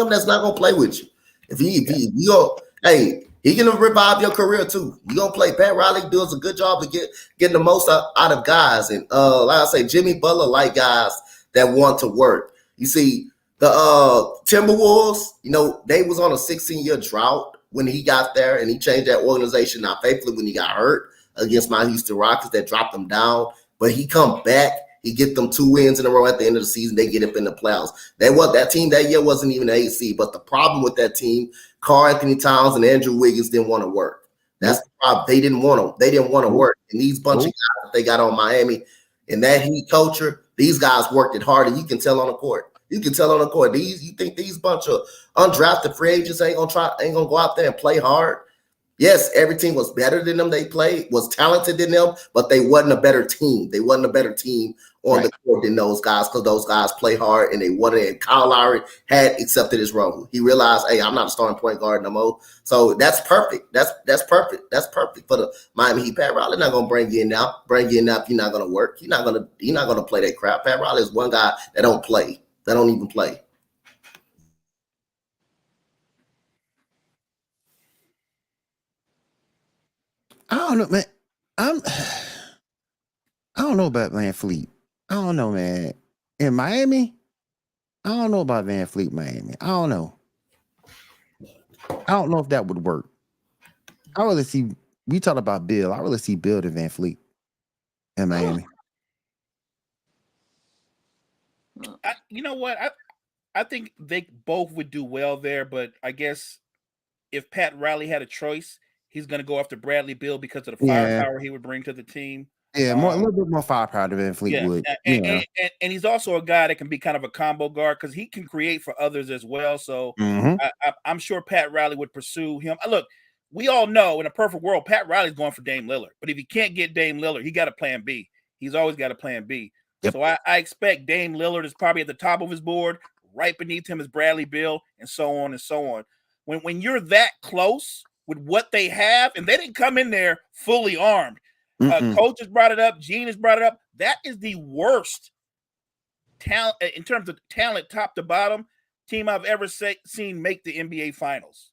Speaker 4: that's not gonna play with you. If he go, hey, he gonna revive your career too. You gonna play. Pat Riley does a good job of getting the most out of guys, and like I say, Jimmy Butler like guys that want to work. You see, the Timberwolves, they was on a 16-year drought when he got there, and he changed that organization. Not faithfully when he got hurt against my Houston Rockets that dropped him down, but he come back. He get them 2 wins in a row at the end of the season. They get up in the playoffs. That team that year wasn't even an 8 seed, but the problem with that team, Karl Anthony Towns and Andrew Wiggins didn't want to work. That's the problem. They didn't want to work. And these bunch of guys that they got on Miami and that Heat culture, these guys worked it hard, and you can tell on the court. You think these bunch of undrafted free agents ain't gonna go out there and play hard? Yes, every team was better than them. They played, was talented than them, but they wasn't a better team. They wasn't a better team on the court than those guys, because those guys play hard and they wanted it. And Kyle Lowry had accepted his role. He realized, hey, I'm not a starting point guard no more. So that's perfect. That's perfect. That's perfect for the Miami Heat. Pat Riley not gonna bring you in now. If you're not gonna work. You're not gonna play that crap. Pat Riley is one guy that don't play. That don't even play.
Speaker 2: I don't know, man. I don't know about Van Fleet. I don't know, man. In Miami, I don't know about Van Fleet, Miami. I don't know. I don't know if that would work. I really see. We talk about Bill. I really see Bill to Van Fleet in Miami.
Speaker 1: You know what? I think they both would do well there, but I guess if Pat Riley had a choice, he's going to go after Bradley Beal because of the firepower he would bring to the team.
Speaker 2: Yeah, a little bit more firepower than Fleetwood.
Speaker 1: And he's also a guy that can be kind of a combo guard because he can create for others as well. So I'm sure Pat Riley would pursue him. Look, we all know in a perfect world, Pat Riley's going for Dame Lillard. But if he can't get Dame Lillard, he got a plan B. He's always got a plan B. Yep. So I expect Dame Lillard is probably at the top of his board. Right beneath him is Bradley Beal, and so on and so on. When you're that close with what they have, and they didn't come in there fully armed. Coach has brought it up. Gene has brought it up. That is the worst talent in terms of talent, top to bottom, team I've ever seen make the NBA Finals.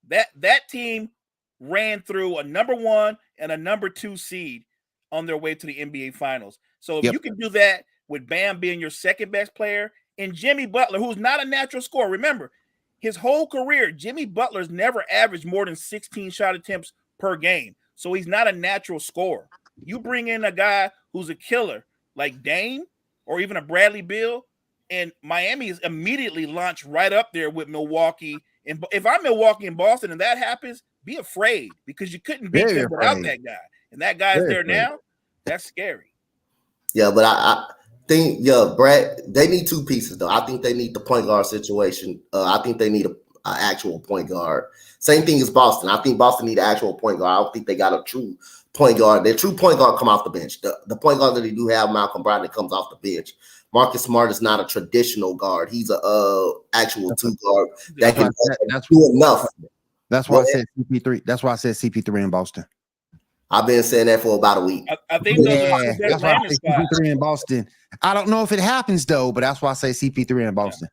Speaker 1: That team ran through a number 1 and a number 2 seed on their way to the NBA Finals. So if you can do that with Bam being your second best player and Jimmy Butler, who's not a natural scorer. Remember, his whole career, Jimmy Butler's never averaged more than 16 shot attempts per game. So he's not a natural scorer. You bring in a guy who's a killer like Dame or even a Bradley Beal, and Miami is immediately launched right up there with Milwaukee. And if I'm Milwaukee and Boston and that happens, be afraid because you couldn't beat them without that guy. and that guy's
Speaker 2: Very
Speaker 1: there
Speaker 2: afraid.
Speaker 1: now, that's scary.
Speaker 4: Yeah, but I think, Brad, they need two pieces though. I think they need the point guard situation. I think they need an actual point guard. Same thing as Boston. I think Boston need an actual point guard. I don't think they got a true point guard. Their true point guard come off the bench. The point guard that they do have, Malcolm Brogdon, comes off the bench. Marcus Smart is not a traditional guard. He's a actual two guard that can do enough.
Speaker 2: That's why I said CP3. That's why I said CP3 in Boston.
Speaker 4: I've been saying that for about a week.
Speaker 1: I think those are the
Speaker 2: that's why I
Speaker 1: landing
Speaker 2: say
Speaker 1: spots.
Speaker 2: CP3 in Boston. I don't know if it happens though, but that's why I say CP3 in Boston.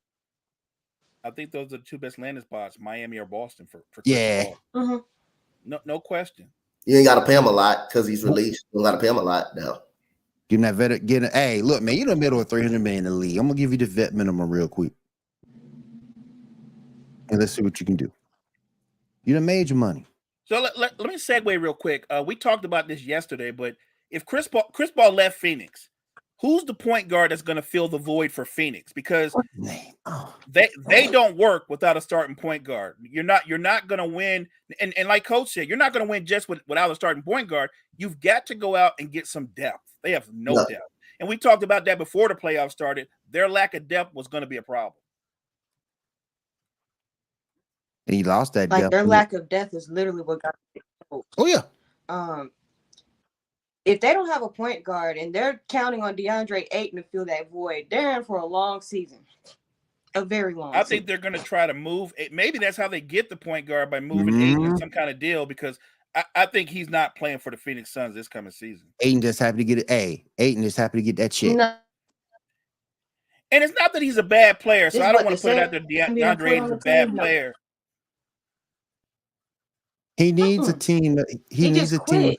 Speaker 1: I think those are the two best landing spots, Miami or Boston for Chris
Speaker 2: Yeah.
Speaker 1: Paul. No question.
Speaker 4: You ain't got to pay him a lot because he's released. You don't got to pay him a lot now.
Speaker 2: Give him that vet. Hey, look, man, you're in the middle of $300 million in the league. I'm gonna give you the vet minimum real quick, and let's see what you can do. You done made your money.
Speaker 1: So let me segue real quick. We talked about this yesterday, but if Chris Paul left Phoenix, who's the point guard that's going to fill the void for Phoenix? Because they don't work without a starting point guard. You're not going to win, and like Coach said, you're not going to win just without a starting point guard. You've got to go out and get some depth. They have no depth, and we talked about that before the playoffs started. Their lack of depth was going to be a problem.
Speaker 2: And he lost that
Speaker 3: like
Speaker 2: depth.
Speaker 3: Their lack of depth is literally what got them.
Speaker 2: Oh yeah.
Speaker 3: If they don't have a point guard and they're counting on DeAndre Ayton to fill that void, they're in for a long season, a very long.
Speaker 1: I think they're going to try to move. Maybe that's how they get the point guard, by moving Ayton in some kind of deal, because I think he's not playing for the Phoenix Suns this coming season.
Speaker 2: Ayton just happy to get it. Ayton just happy to get that check.
Speaker 3: No.
Speaker 1: And it's not that he's a bad player, so I don't want to put it out there. DeAndre Ayton's a bad player.
Speaker 2: He needs a team. He needs a team.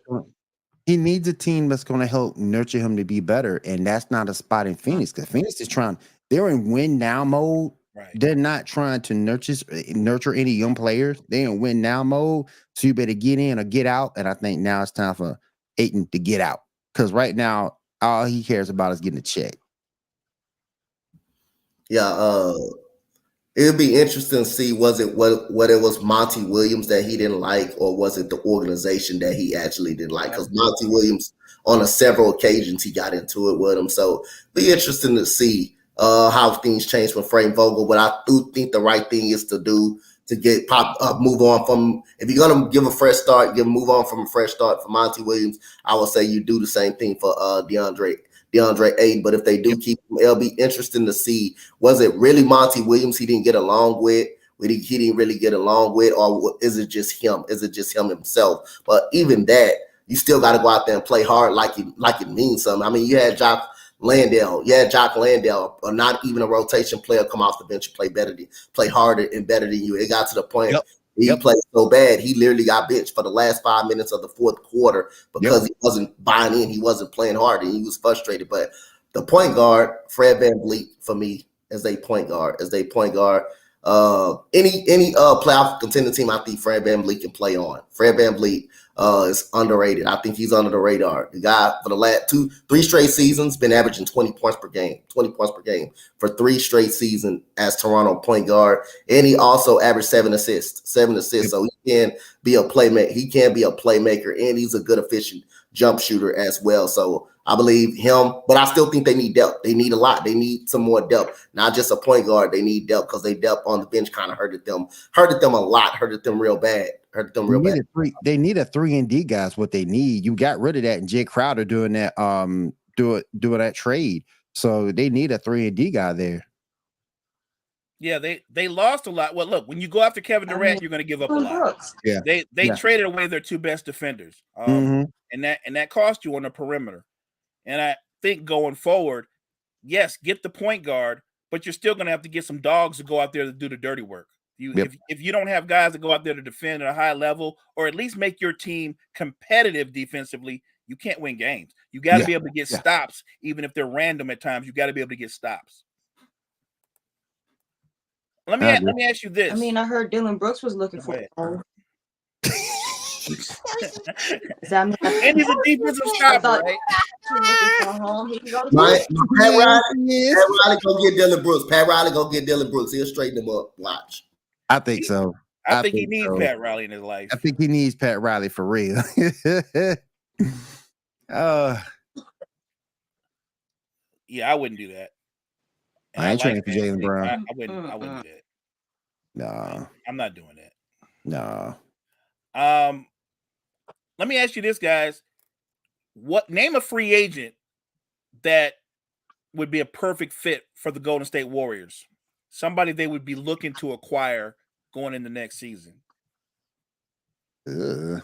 Speaker 2: He needs a team that's going to help nurture him to be better, and that's not a spot in Phoenix, because Phoenix is trying. They're in win now mode.
Speaker 1: Right.
Speaker 2: They're not trying to nurture any young players. They're in win now mode. So you better get in or get out. And I think now it's time for Ayton to get out, because right now all he cares about is getting a check.
Speaker 4: Yeah, it would be interesting to see, was it what it was Monty Williams that he didn't like, or was it the organization that he actually didn't like? Because Monty Williams, on several occasions, he got into it with him. So be interesting to see how things change for Frank Vogel. But I do think the right thing is to do to get move on from. If you're gonna give a fresh start, move on from a fresh start for Monty Williams. I would say you do the same thing for DeAndre Ayton. But if they do keep him, it'll be interesting to see, was it really Monty Williams he didn't get along with? He didn't really get along with, or is it just him? Is it just him himself? But even that, you still got to go out there and play hard like it means something. I mean, you had Jock Landale, or not even a rotation player, come off the bench and play harder and better than you. It got to the point he played so bad, he literally got benched for the last 5 minutes of the fourth quarter because he wasn't buying in. He wasn't playing hard, and he was frustrated. But the point guard, Fred VanVleet, for me, as a point guard. Any playoff contending team, I think Fred VanVleet can play on. Fred VanVleet is underrated. I think he's under the radar. The guy for the last 3 straight seasons been averaging 20 points per game for 3 straight seasons as Toronto point guard. And he also averaged 7 assists. So he can be a playmaker. And he's a good efficient jump shooter as well. So I believe him, but I still think they need depth. They need a lot. They need some more depth, not just a point guard. They need depth because they depth on the bench kind of hurted them a lot, hurted them real bad.
Speaker 2: They need a 3-and-D guys. What they need, you got rid of that, and Jay Crowder doing that doing that trade. So they need a 3-and-D guy there.
Speaker 1: Yeah, they lost a lot. Well, look, when you go after Kevin Durant, you're going to give up a lot.
Speaker 2: Yeah,
Speaker 1: they traded away their 2 best defenders, and that cost you on the perimeter. And I think going forward, yes, get the point guard, but you're still going to have to get some dogs to go out there to do the dirty work. If you don't have guys that go out there to defend at a high level, or at least make your team competitive defensively, you can't win games. You got to be able to get stops, even if they're random at times. You got to be able to get stops. Let me ask you this.
Speaker 3: I mean, I heard Dylan Brooks was looking for it.
Speaker 1: And he's a defensive stopper, right?
Speaker 4: Pat Riley go get Dylan Brooks. He'll straighten him up. Watch.
Speaker 2: I think so.
Speaker 1: I think he needs Pat Riley in his life.
Speaker 2: I think he needs Pat Riley for real.
Speaker 1: Yeah, I wouldn't do that. And
Speaker 2: I
Speaker 1: I
Speaker 2: ain't
Speaker 1: like
Speaker 2: trading for
Speaker 1: that.
Speaker 2: Jalen Brown.
Speaker 1: I wouldn't do that.
Speaker 2: No,
Speaker 1: I'm not doing that.
Speaker 2: no.
Speaker 1: Let me ask you this, guys. Name a free agent that would be a perfect fit for the Golden State Warriors? Somebody they would be looking to acquire going into next season.
Speaker 2: Ugh.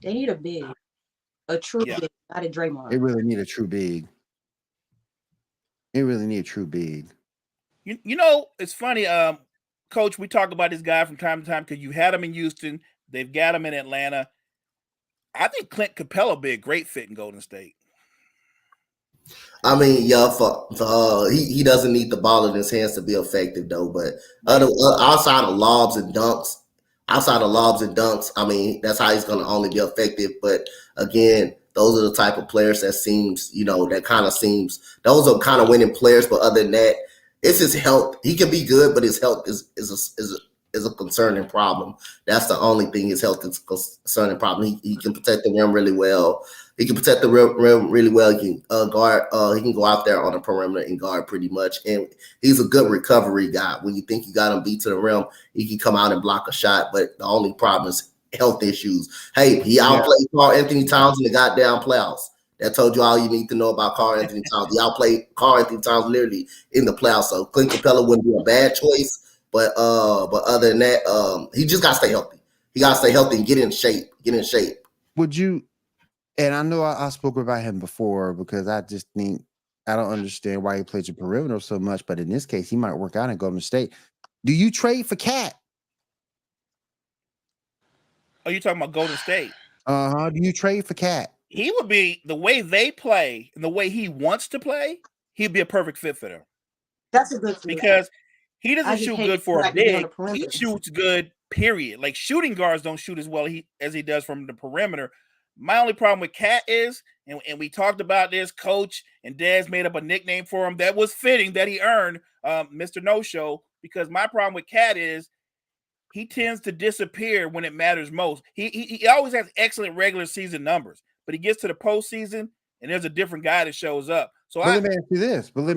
Speaker 3: They need a big, a true big, not a Draymond.
Speaker 2: They really need a true big. They really need a true big.
Speaker 1: You know, it's funny, Coach. We talk about this guy from time to time because you had him in Houston. They've got him in Atlanta. I think Clint Capella would be a great fit in Golden State.
Speaker 4: I mean, yeah, he doesn't need the ball in his hands to be effective though. But outside of lobs and dunks, I mean, that's how he's going to only be effective. But again, those are the type of players that seems, those are kind of winning players. But other than that, it's his health. He can be good, but his health is a concerning problem. That's the only thing. His health is a concerning problem. He can protect the rim really well. He can protect the rim really well. He can guard. He can go out there on the perimeter and guard pretty much. And he's a good recovery guy. When you think you got him beat to the rim, he can come out and block a shot. But the only problem is health issues. Hey, he outplayed Karl Anthony Towns in the goddamn playoffs. That told you all you need to know about Karl Anthony Towns. He outplayed Karl Anthony Towns literally in the playoffs. So Clint Capella wouldn't be a bad choice. But other than that, he just got to stay healthy. He got to stay healthy and get in shape.
Speaker 2: Would you? And I know I spoke about him before because I just think I don't understand why he plays the perimeter so much. But in this case, he might work out in Golden State. Do you trade for Cat?
Speaker 1: Are you talking about Golden State?
Speaker 2: Do you trade for Cat?
Speaker 1: He would be, the way they play and the way he wants to play, he'd be a perfect fit for them.
Speaker 3: That's a good fit.
Speaker 1: Because he doesn't shoot good for a big. He shoots good, period. Like shooting guards don't shoot as well as he does from the perimeter. My only problem with Cat is, and we talked about this, Coach and Dez made up a nickname for him that was fitting, that he earned, Mr. No-Show, because my problem with Cat is he tends to disappear when it matters most. He always has excellent regular season numbers, but he gets to the postseason, and there's a different guy that shows up. So
Speaker 2: let me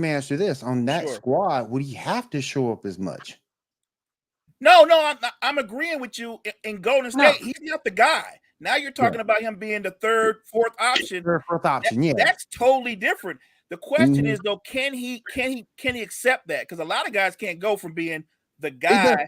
Speaker 2: ask you this. On that squad, would he have to show up as much?
Speaker 1: No, I'm agreeing with you. In Golden State, he's not the guy. Now you're talking about him being the third, fourth option. That's totally different. The question is though, can he accept that? Because a lot of guys can't go from being the guy to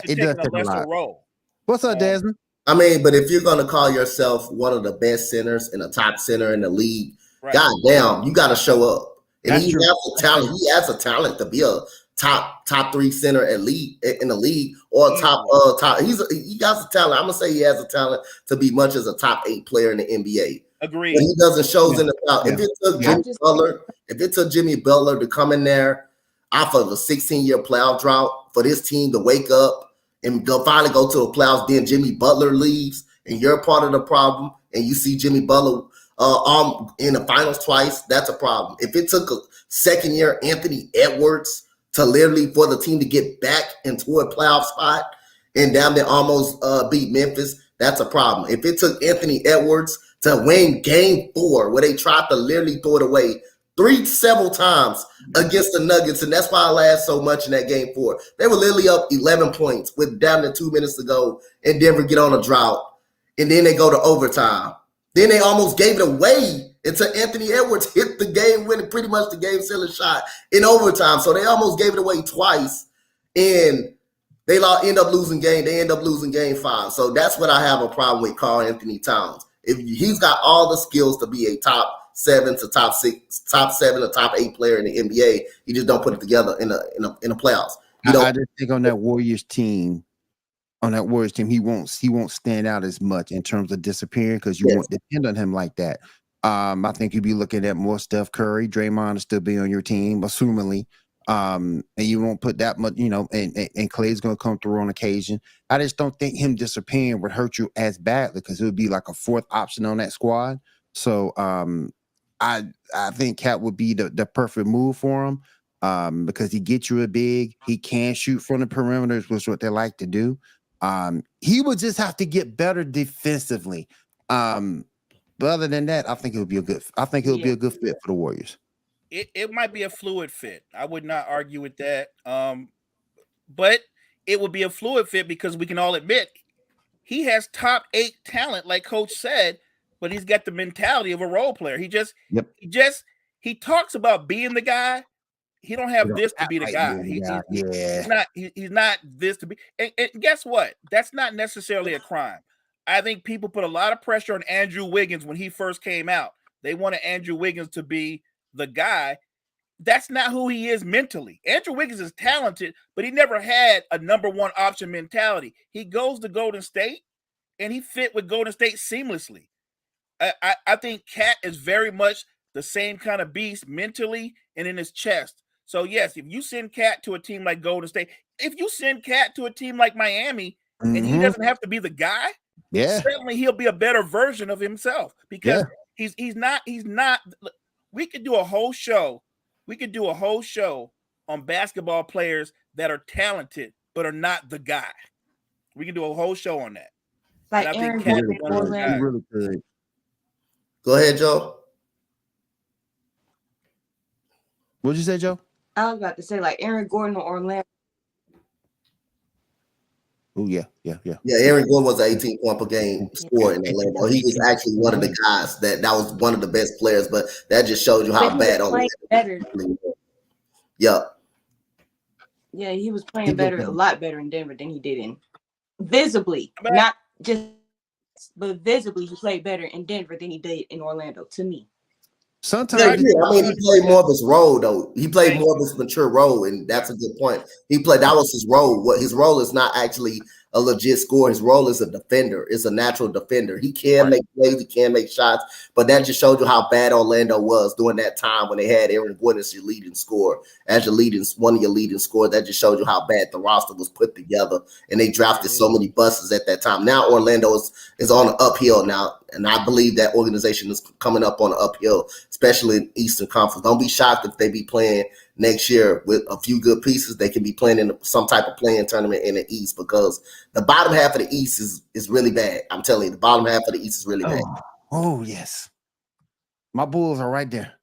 Speaker 1: taking a lesser role.
Speaker 2: What's up, Desmond?
Speaker 4: I mean, but if you're gonna call yourself one of the best centers and a top center in the league, goddamn, you got to show up. And he has the talent. He has the talent to be a top 3 center in the league, or top. He got the talent. I'm gonna say he has the talent to be much as a top 8 player in the NBA.
Speaker 1: Agreed.
Speaker 4: But he doesn't show in the crowd. If it took Jimmy Butler to come in there off of a 16-year playoff drought for this team to wake up and finally go to the playoffs, then Jimmy Butler leaves and you're part of the problem, and you see Jimmy Butler in the finals twice, that's a problem. If it took a second-year Anthony Edwards to literally for the team to get back into a playoff spot and down there almost beat Memphis, that's a problem. If it took Anthony Edwards to win game 4, where they tried to literally throw it away several times against the Nuggets, and that's why I laughed so much in that game 4. They were literally up 11 points with down to 2 minutes to go, and Denver get on a drought, and then they go to overtime. Then they almost gave it away until Anthony Edwards hit the game winning, pretty much the game sealing shot in overtime. So they almost gave it away twice, and they end up losing game. They end up losing game 5. So that's what I have a problem with Karl Anthony Towns. If he's got all the skills to be a top 7 to top 6, top 7 or top 8 player in the NBA, he just don't put it together in the playoffs.
Speaker 2: I just think on that Warriors team, he won't stand out as much in terms of disappearing because you won't depend on him like that. I think you'd be looking at more Steph Curry. Draymond will still be on your team, assumingly. And you won't put that much, and Clay's going to come through on occasion. I just don't think him disappearing would hurt you as badly because it would be like a 4th option on that squad. So I think Cat would be the perfect move for him because he gets you a big. He can shoot from the perimeters, which is what they like to do. He would just have to get better defensively. But other than that, I think it would be a good. I think it would be a good fit for the Warriors.
Speaker 1: It might be a fluid fit. I would not argue with that. But it would be a fluid fit because we can all admit he has top 8 talent, like Coach said, but he's got the mentality of a role player. He talks about being the guy. He don't have this to be the guy. He's not this to be. And guess what? That's not necessarily a crime. I think people put a lot of pressure on Andrew Wiggins when he first came out. They wanted Andrew Wiggins to be the guy. That's not who he is mentally. Andrew Wiggins is talented, but he never had a number one option mentality. He goes to Golden State, and he fit with Golden State seamlessly. I think Cat is very much the same kind of beast mentally and in his chest. So, yes, if you send Cat to a team like Golden State, if you send Cat to a team like Miami, and he doesn't have to be the guy, certainly he'll be a better version of himself because he's not. We could do a whole show. We could do a whole show on basketball players that are talented but are not the guy. We can do a whole show on that.
Speaker 3: Like Aaron Gordon,
Speaker 2: really good.
Speaker 4: Go ahead, Joe.
Speaker 2: What'd you say, Joe?
Speaker 3: I was about to say like Aaron Gordon or Orlando.
Speaker 2: Oh yeah.
Speaker 4: Aaron Gordon was an 18-point per game scorer in Orlando. He was actually one of the guys that was one of the best players, but that just showed you how bad Orlando.
Speaker 3: Better.
Speaker 4: Yep.
Speaker 3: Yeah, he was playing better, a lot better in Denver than he did in visibly, not just, but visibly he played better in Denver than he did in Orlando. To me.
Speaker 2: Sometimes,
Speaker 4: he played more of his role though. He played more of his mature role, and that's a good point. That was his role. What his role is not actually a legit scorer. His role is a defender. It's a natural defender. He can make plays. He can make shots, but that just showed you how bad Orlando was during that time when they had Aaron Gordon as your leading scorer, one of your leading scorers. That just showed you how bad the roster was put together, and they drafted so many busts at that time. Now Orlando is on an uphill now, and I believe that organization is coming up on an uphill, especially in Eastern Conference. Don't be shocked if they be playing next year with a few good pieces. They can be playing in some type of playing tournament in the East because the bottom half of the East is really bad. I'm telling you, the bottom half of the East is really bad.
Speaker 2: Oh yes. My Bulls are right there.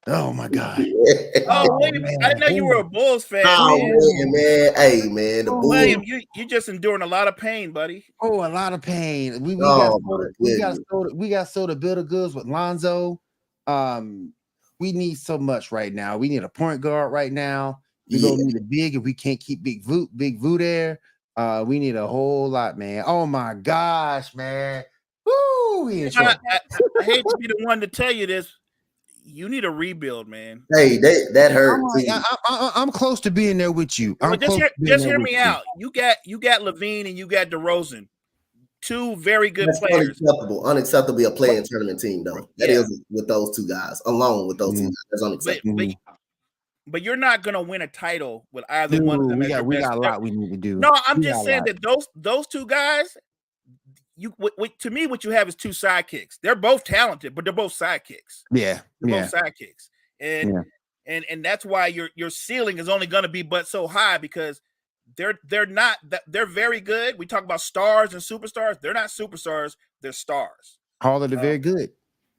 Speaker 2: Oh my God.
Speaker 1: William, I didn't know you were a Bulls fan.
Speaker 4: Man. Hey man, the Bulls.
Speaker 1: William, you're just enduring a lot of pain, buddy.
Speaker 2: Oh, a lot of pain. We got soda bitter goods with Lonzo. We need so much right now. We need a point guard right now. We're gonna need a big if we can't keep Big Voo there. We need a whole lot, man. Oh my gosh, man. Woo!
Speaker 1: I hate to be the one to tell you this. You need a rebuild, man.
Speaker 4: Hey, that hurt.
Speaker 2: I'm close to being there with you.
Speaker 1: Just hear me out. You got Levine and you got DeRozan. Two very good players.
Speaker 4: Unacceptable a playing tournament team, though. That is with those two guys. Alone with those two guys. That's unacceptable.
Speaker 1: But you're not gonna win a title with either one of them.
Speaker 2: We got a lot we need to do.
Speaker 1: No, I'm just saying that those two guys, to me, what you have is two sidekicks. They're both talented, but they're both sidekicks.
Speaker 2: They're
Speaker 1: both sidekicks. And that's why your ceiling is only gonna be but so high because they're very good. We talk about stars and superstars. They're not superstars, they're stars.
Speaker 2: All of them very good.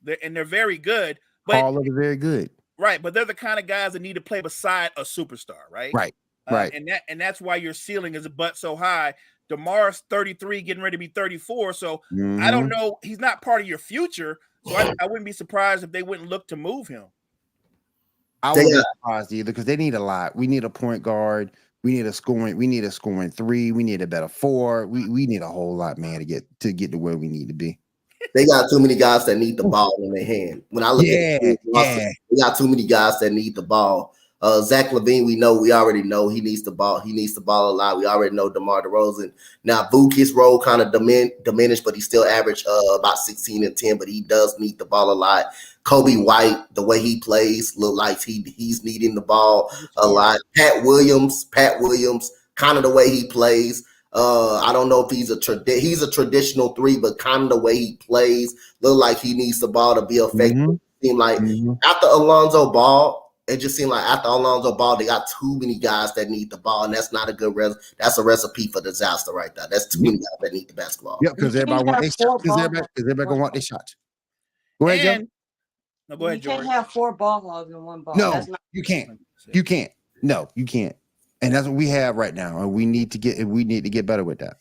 Speaker 1: They're very good. But
Speaker 2: all of them very good.
Speaker 1: Right, but they're the kind of guys that need to play beside a superstar, right?
Speaker 2: Right.
Speaker 1: And that's why your ceiling is but so high. DeMar's 33, getting ready to be 34. So I don't know. He's not part of your future. So I wouldn't be surprised if they wouldn't look to move him.
Speaker 2: I wouldn't be surprised either because they need a lot. We need a point guard. We need a scoring three. We need a better four. We need a whole lot, man, to get to where we need to be.
Speaker 4: They got too many guys that need the ball in their hand. When I look at it, they got too many guys that need the ball. Zach LaVine, we already know he needs the ball. He needs the ball a lot. We already know DeMar DeRozan. Now, Vooch, his role kind of diminished, but he still averaged about 16 and 10, but he does need the ball a lot. Kobe White, the way he plays, look like he's needing the ball a lot. Pat Williams, kind of the way he plays. I don't know if he's a traditional three, but kind of the way he plays, look like he needs the ball to be effective. Seem like after Alonzo Ball, it just seemed like after Alonzo Ball, they got too many guys that need the ball, and that's not a good that's a recipe for disaster right there. That's too many guys that need the basketball.
Speaker 2: Yep, because everybody want their shots. Because everybody gonna want their shots. Go ahead, Joe.
Speaker 1: No, go ahead,
Speaker 3: You can't
Speaker 1: George.
Speaker 3: have 4 ball hogs in one ball.
Speaker 2: No,
Speaker 3: That's not-
Speaker 2: you can't. You can't. No, you can't. And that's what we have right now. And we need to get better with that.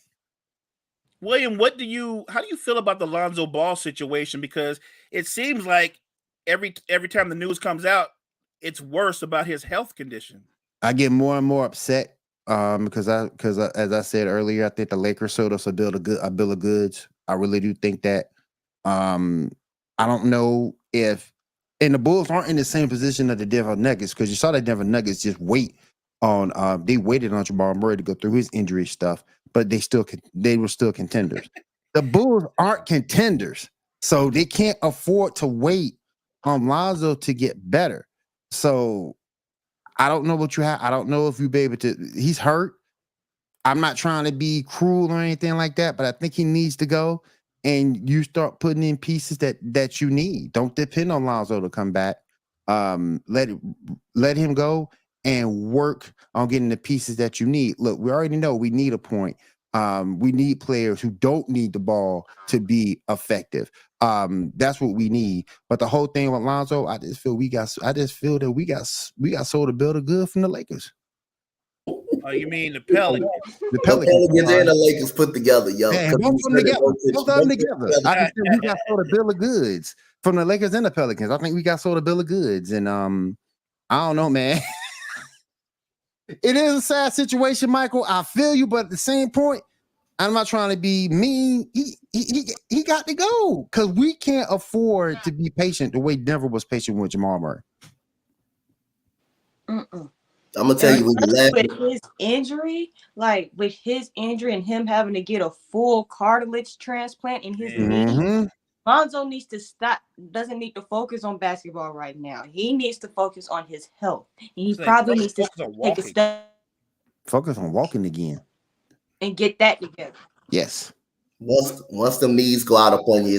Speaker 1: William, how do you feel about the Lonzo Ball situation? Because it seems like every time the news comes out, it's worse about his health condition.
Speaker 2: I get more and more upset because as I said earlier, I think the Lakers sold us a bill of goods. I really do think that. I don't know if, and the Bulls aren't in the same position of the Denver Nuggets, because you saw the Denver Nuggets just waited on Jamal Murray to go through his injury stuff, but they were still contenders. The Bulls aren't contenders, so they can't afford to wait on Lonzo to get better. So I don't know what you have. I don't know if you'll be able to. He's hurt. I'm not trying to be cruel or anything like that, but I think he needs to go. And you start putting in pieces that you need. Don't depend on Lonzo to come back. Let him go and work on getting the pieces that you need. Look, we already know we need a point. We need players who don't need the ball to be effective. That's what we need. But the whole thing with Lonzo, I just feel that we got sold a bill of good from the Lakers.
Speaker 1: Oh, you mean the Pelicans?
Speaker 4: The Pelicans and the Lakers put together, yo.
Speaker 2: Yeah, both of them together. I just think we got sold a bill of goods from the Lakers and the Pelicans. I think we got sold a bill of goods, and I don't know, man. It is a sad situation, Michael. I feel you, but at the same point, I'm not trying to be mean. He got to go because we can't afford to be patient the way Denver was patient with Jamal Murray.
Speaker 4: I'm gonna tell you,
Speaker 3: with his injury, and him having to get a full cartilage transplant in his knee, Lonzo needs to stop. Doesn't need to focus on basketball right now. He needs to focus on his health. And he probably needs to take a step.
Speaker 2: Focus on walking again
Speaker 3: and get that together.
Speaker 2: Yes.
Speaker 4: Once them knees go out up on you,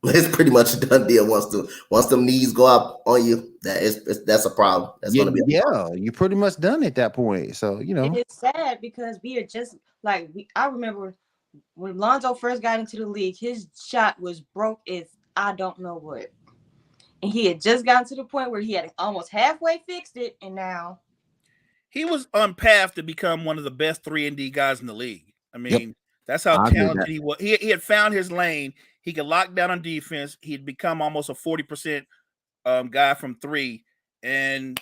Speaker 4: it's pretty much a done deal. Once them knees go up on you, that's a problem. That's gonna be a problem.
Speaker 2: You're pretty much done at that point. So
Speaker 3: it's sad because we are just I remember when Lonzo first got into the league, his shot was broke as I don't know what, and he had just gotten to the point where he had almost halfway fixed it, and now
Speaker 1: he was on path to become one of the best 3-and-D guys in the league. I mean, that's how talented he was. He had found his lane. He could lock down on defense. He'd become almost a 40% guy from 3, and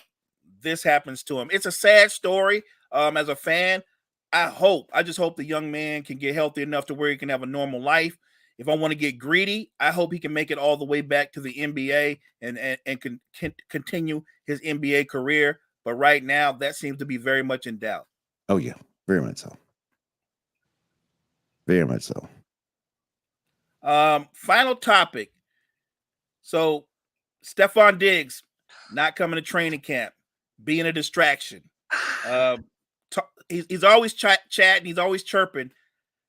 Speaker 1: this happens to him. It's a sad story. As a fan, I just hope the young man can get healthy enough to where he can have a normal life. If I want to get greedy, I hope he can make it all the way back to the NBA and can continue his NBA career. But right now, that seems to be very much in doubt.
Speaker 2: Oh, yeah. Very much so. Very much so.
Speaker 1: Final topic. So, Stefon Diggs not coming to training camp, being a distraction. He's always chatting. He's always chirping.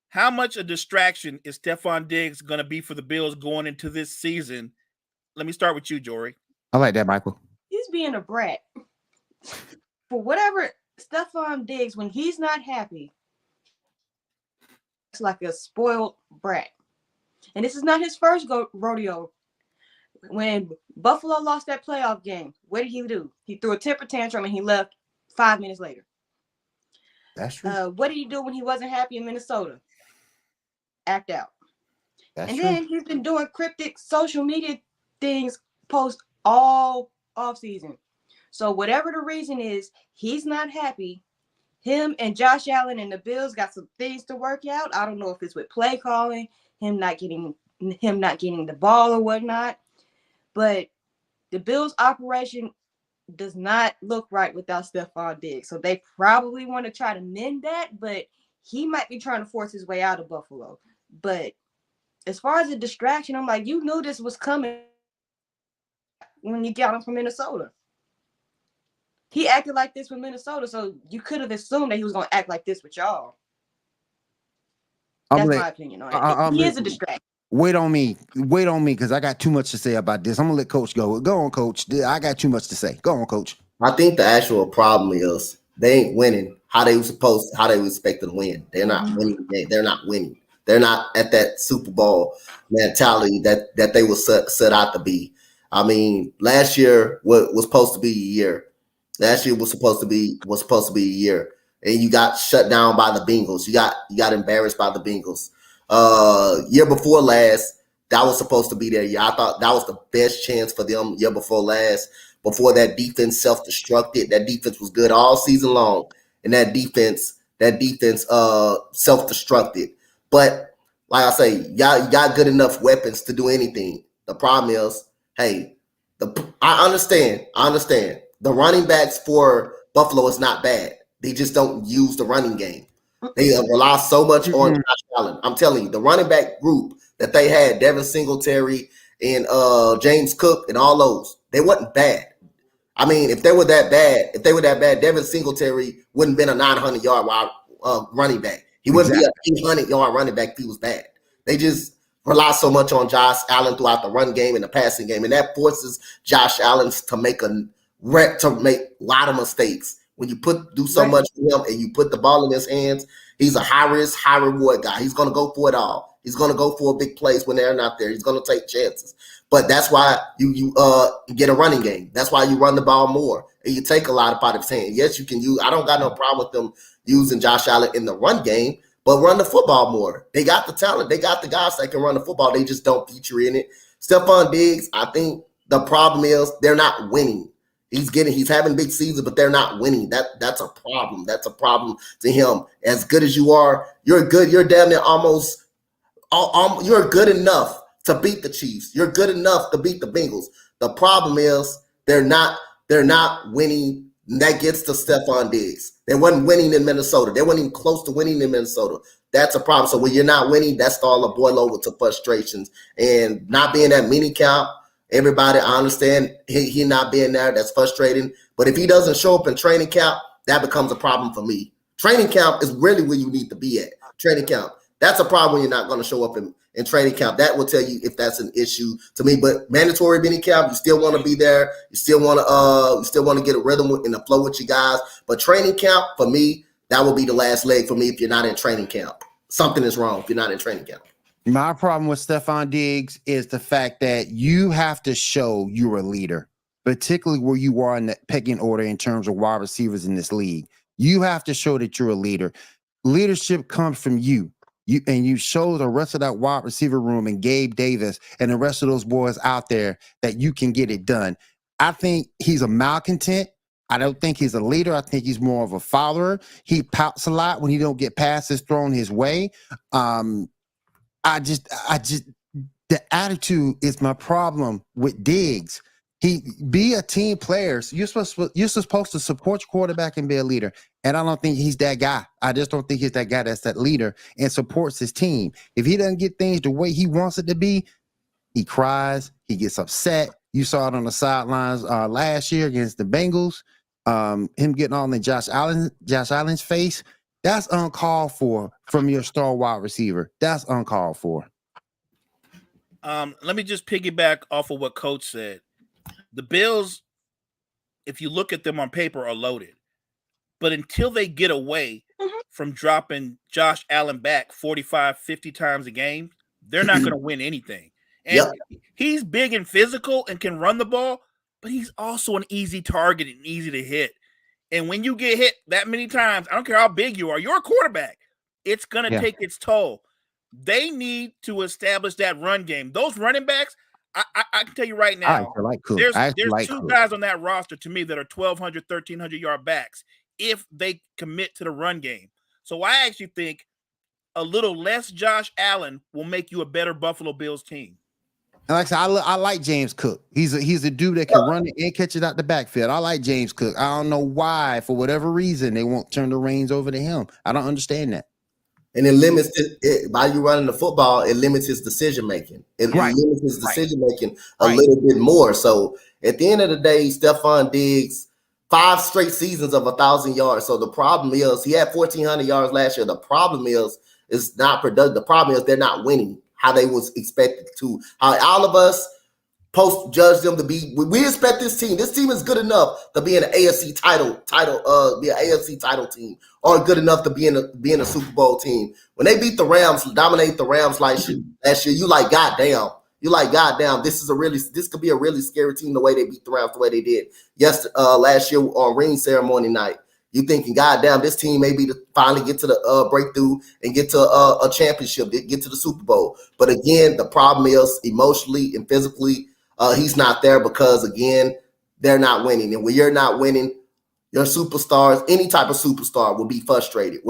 Speaker 1: How much a distraction is Stefon Diggs going to be for the Bills going into this season? Let me start with you, Jory.
Speaker 2: I like that, Michael.
Speaker 3: He's being a brat. For whatever, Stefon Diggs, when he's not happy, it's like a spoiled brat. And this is not his first rodeo. When Buffalo lost that playoff game, what did he do? He threw a temper tantrum and he left 5 minutes later.
Speaker 2: That's true.
Speaker 3: What did he do when he wasn't happy in Minnesota? Act out.
Speaker 2: That's true.
Speaker 3: Then he's been doing cryptic social media things post all offseason. So whatever the reason is, he's not happy. Him and Josh Allen and the Bills got some things to work out. I don't know if it's with play calling, him not getting the ball or whatnot. But the Bills operation does not look right without Stefon Diggs. So they probably want to try to mend that, but he might be trying to force his way out of Buffalo. But as far as a distraction, I'm like, you knew this was coming when you got him from Minnesota. He acted like this with Minnesota, so you could have assumed that he was going to act like this with y'all. That's my opinion on it. He is a distraction.
Speaker 2: Wait on me, because I got too much to say about this. I'm gonna let Coach go. Go on, Coach. I got too much to say. Go on, Coach.
Speaker 4: I think the actual problem is they ain't winning how they were expected to win. They're not winning. They're not winning. They're not at that Super Bowl mentality that they were set out to be. I mean, last year was supposed to be a year. Last year was supposed to be a year, and you got shut down by the Bengals. You got embarrassed by the Bengals. Year before last, that was supposed to be their year. I thought that was the best chance for them. Year before last, before that defense self-destructed. That defense was good all season long, and that defense self-destructed. But like I say, y'all you got good enough weapons to do anything. The problem is, hey, I understand. The running backs for Buffalo is not bad. They just don't use the running game. They rely so much on Josh Allen. I'm telling you, the running back group that they had, Devin Singletary and James Cook and all those, they wasn't bad. I mean, if they were that bad, Devin Singletary wouldn't have been a 900-yard running back. He wouldn't be a 800-yard running back if he was bad. They just rely so much on Josh Allen throughout the run game and the passing game, and that forces Josh Allen to make a lot of mistakes. When you do so much for him and you put the ball in his hands, he's a high risk, high reward guy. He's going to go for it all. He's going to go for a big plays when they're not there. He's going to take chances. But that's why you get a running game. That's why you run the ball more and you take a lot out of his hand. Yes, you can use. I don't got no problem with them using Josh Allen in the run game, but run the football more. They got the talent. They got the guys that can run the football. They just don't feature in it. Stefon Diggs, I think the problem is they're not winning. He's having big seasons, but they're not winning. That's a problem. That's a problem to him. As good as you are, you're good. You're damn near almost. You're good enough to beat the Chiefs. You're good enough to beat the Bengals. The problem is they're not winning. That gets to Stefon Diggs. They wasn't winning in Minnesota. They weren't even close to winning in Minnesota. That's a problem. So when you're not winning, that's all a boil over to frustrations and not being at mini camp. Everybody, I understand he not being there. That's frustrating. But if he doesn't show up in training camp, that becomes a problem for me. Training camp is really where you need to be at. Training camp. That's a problem when you're not going to show up in training camp. That will tell you if that's an issue to me. But mandatory mini camp, you still want to be there. You still want to get a rhythm and a flow with you guys. But training camp, for me, that will be the last leg for me if you're not in training camp. Something is wrong if you're not in training camp.
Speaker 2: My problem with Stefon Diggs is the fact that you have to show you're a leader, particularly where you are in the pecking order in terms of wide receivers in this league. You have to show that you're a leader. Leadership comes from you. You show the rest of that wide receiver room and Gabe Davis and the rest of those boys out there that you can get it done. I think he's a malcontent. I don't think he's a leader. I think he's more of a follower. He pouts a lot when he don't get passes thrown his way. I just the attitude is my problem with Diggs. He be a team player. So you're supposed to support your quarterback and be a leader. And I don't think he's that guy. I just don't think he's that guy that's that leader and supports his team. If he doesn't get things the way he wants it to be, he cries, he gets upset. You saw it on the sidelines last year against the Bengals. Him getting on the Josh Allen's face. That's uncalled for from your star wide receiver. That's uncalled for.
Speaker 1: Let me just piggyback off of what Coach said. The Bills, if you look at them on paper, are loaded. But until they get away from dropping Josh Allen back 45, 50 times a game, they're not going to win anything. And he's big and physical and can run the ball, but he's also an easy target and easy to hit. And when you get hit that many times, I don't care how big you are, you're a quarterback. It's going to take its toll. They need to establish that run game. Those running backs, I can tell you right now, there's two guys on that roster to me that are 1,200, 1,300-yard backs if they commit to the run game. So I actually think a little less Josh Allen will make you a better Buffalo Bills team.
Speaker 2: And like I said, I like James Cook. He's a dude that can run it and catch it out the backfield. I like James Cook. I don't know why, for whatever reason, they won't turn the reins over to him. I don't understand that.
Speaker 4: And it limits it by you running the football. It limits his decision making. It limits his decision making a little bit more. So at the end of the day, Stefon Diggs, 5 straight seasons of 1,000 yards. So the problem is he had 1,400 yards last year. The problem is it's not productive. The problem is they're not winning. how they was expected to. How all of us post judge them to be. We expect this team. This team is good enough to be in an AFC be an AFC title team, or good enough to be in a Super Bowl team. When they beat the Rams, dominate the Rams last year, you like, goddamn. You like, goddamn, this could be a really scary team the way they beat the Rams, the way they did last year on ring ceremony night. You thinking, goddamn, this team maybe to finally get to the breakthrough and get to a championship, get to the Super Bowl. But again, the problem is emotionally and physically, he's not there because, again, they're not winning. And when you're not winning, your superstars, any type of superstar, will be frustrated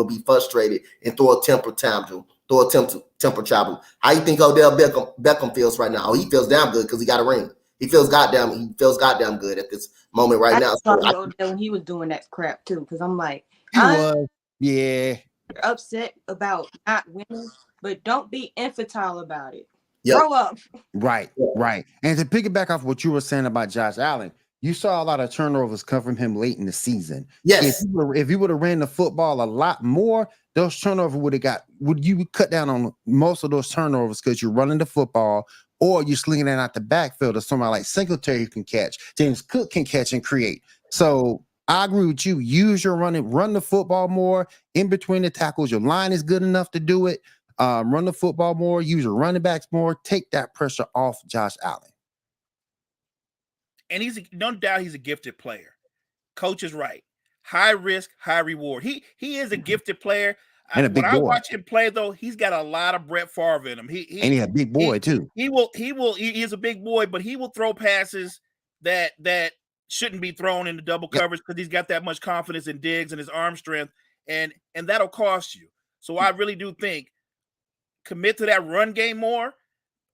Speaker 4: and throw a temper tantrum. How you think Odell Beckham feels right now? Oh, he feels damn good because he got a ring. He feels goddamn good at this moment right now.
Speaker 3: Odell when he was doing that crap too, because I'm like,
Speaker 2: yeah,
Speaker 3: upset about not winning, but don't be infantile about it.
Speaker 4: Yep.
Speaker 3: Grow up.
Speaker 2: Right. And to piggyback off what you were saying about Josh Allen, you saw a lot of turnovers come from him late in the season.
Speaker 4: Yes.
Speaker 2: If you would have ran the football a lot more, those turnovers would cut down on most of those turnovers because you're running the football or you're slinging it out the backfield, or somebody like Singletary can catch, James Cook can catch and create. So I agree with you. Run the football more in between the tackles. Your line is good enough to do it. Run the football more, use your running backs more, take that pressure off Josh Allen.
Speaker 1: And no doubt he's a gifted player. Coach is right. High risk, high reward. He is a gifted player.
Speaker 2: And a big boy.
Speaker 1: When I watch him play, though, he's got a lot of Brett Favre in him.
Speaker 2: He's a big boy too.
Speaker 1: He is a big boy, but he will throw passes that shouldn't be thrown into double coverage because he's got that much confidence in Diggs and his arm strength, and that'll cost you. So I really do think commit to that run game more,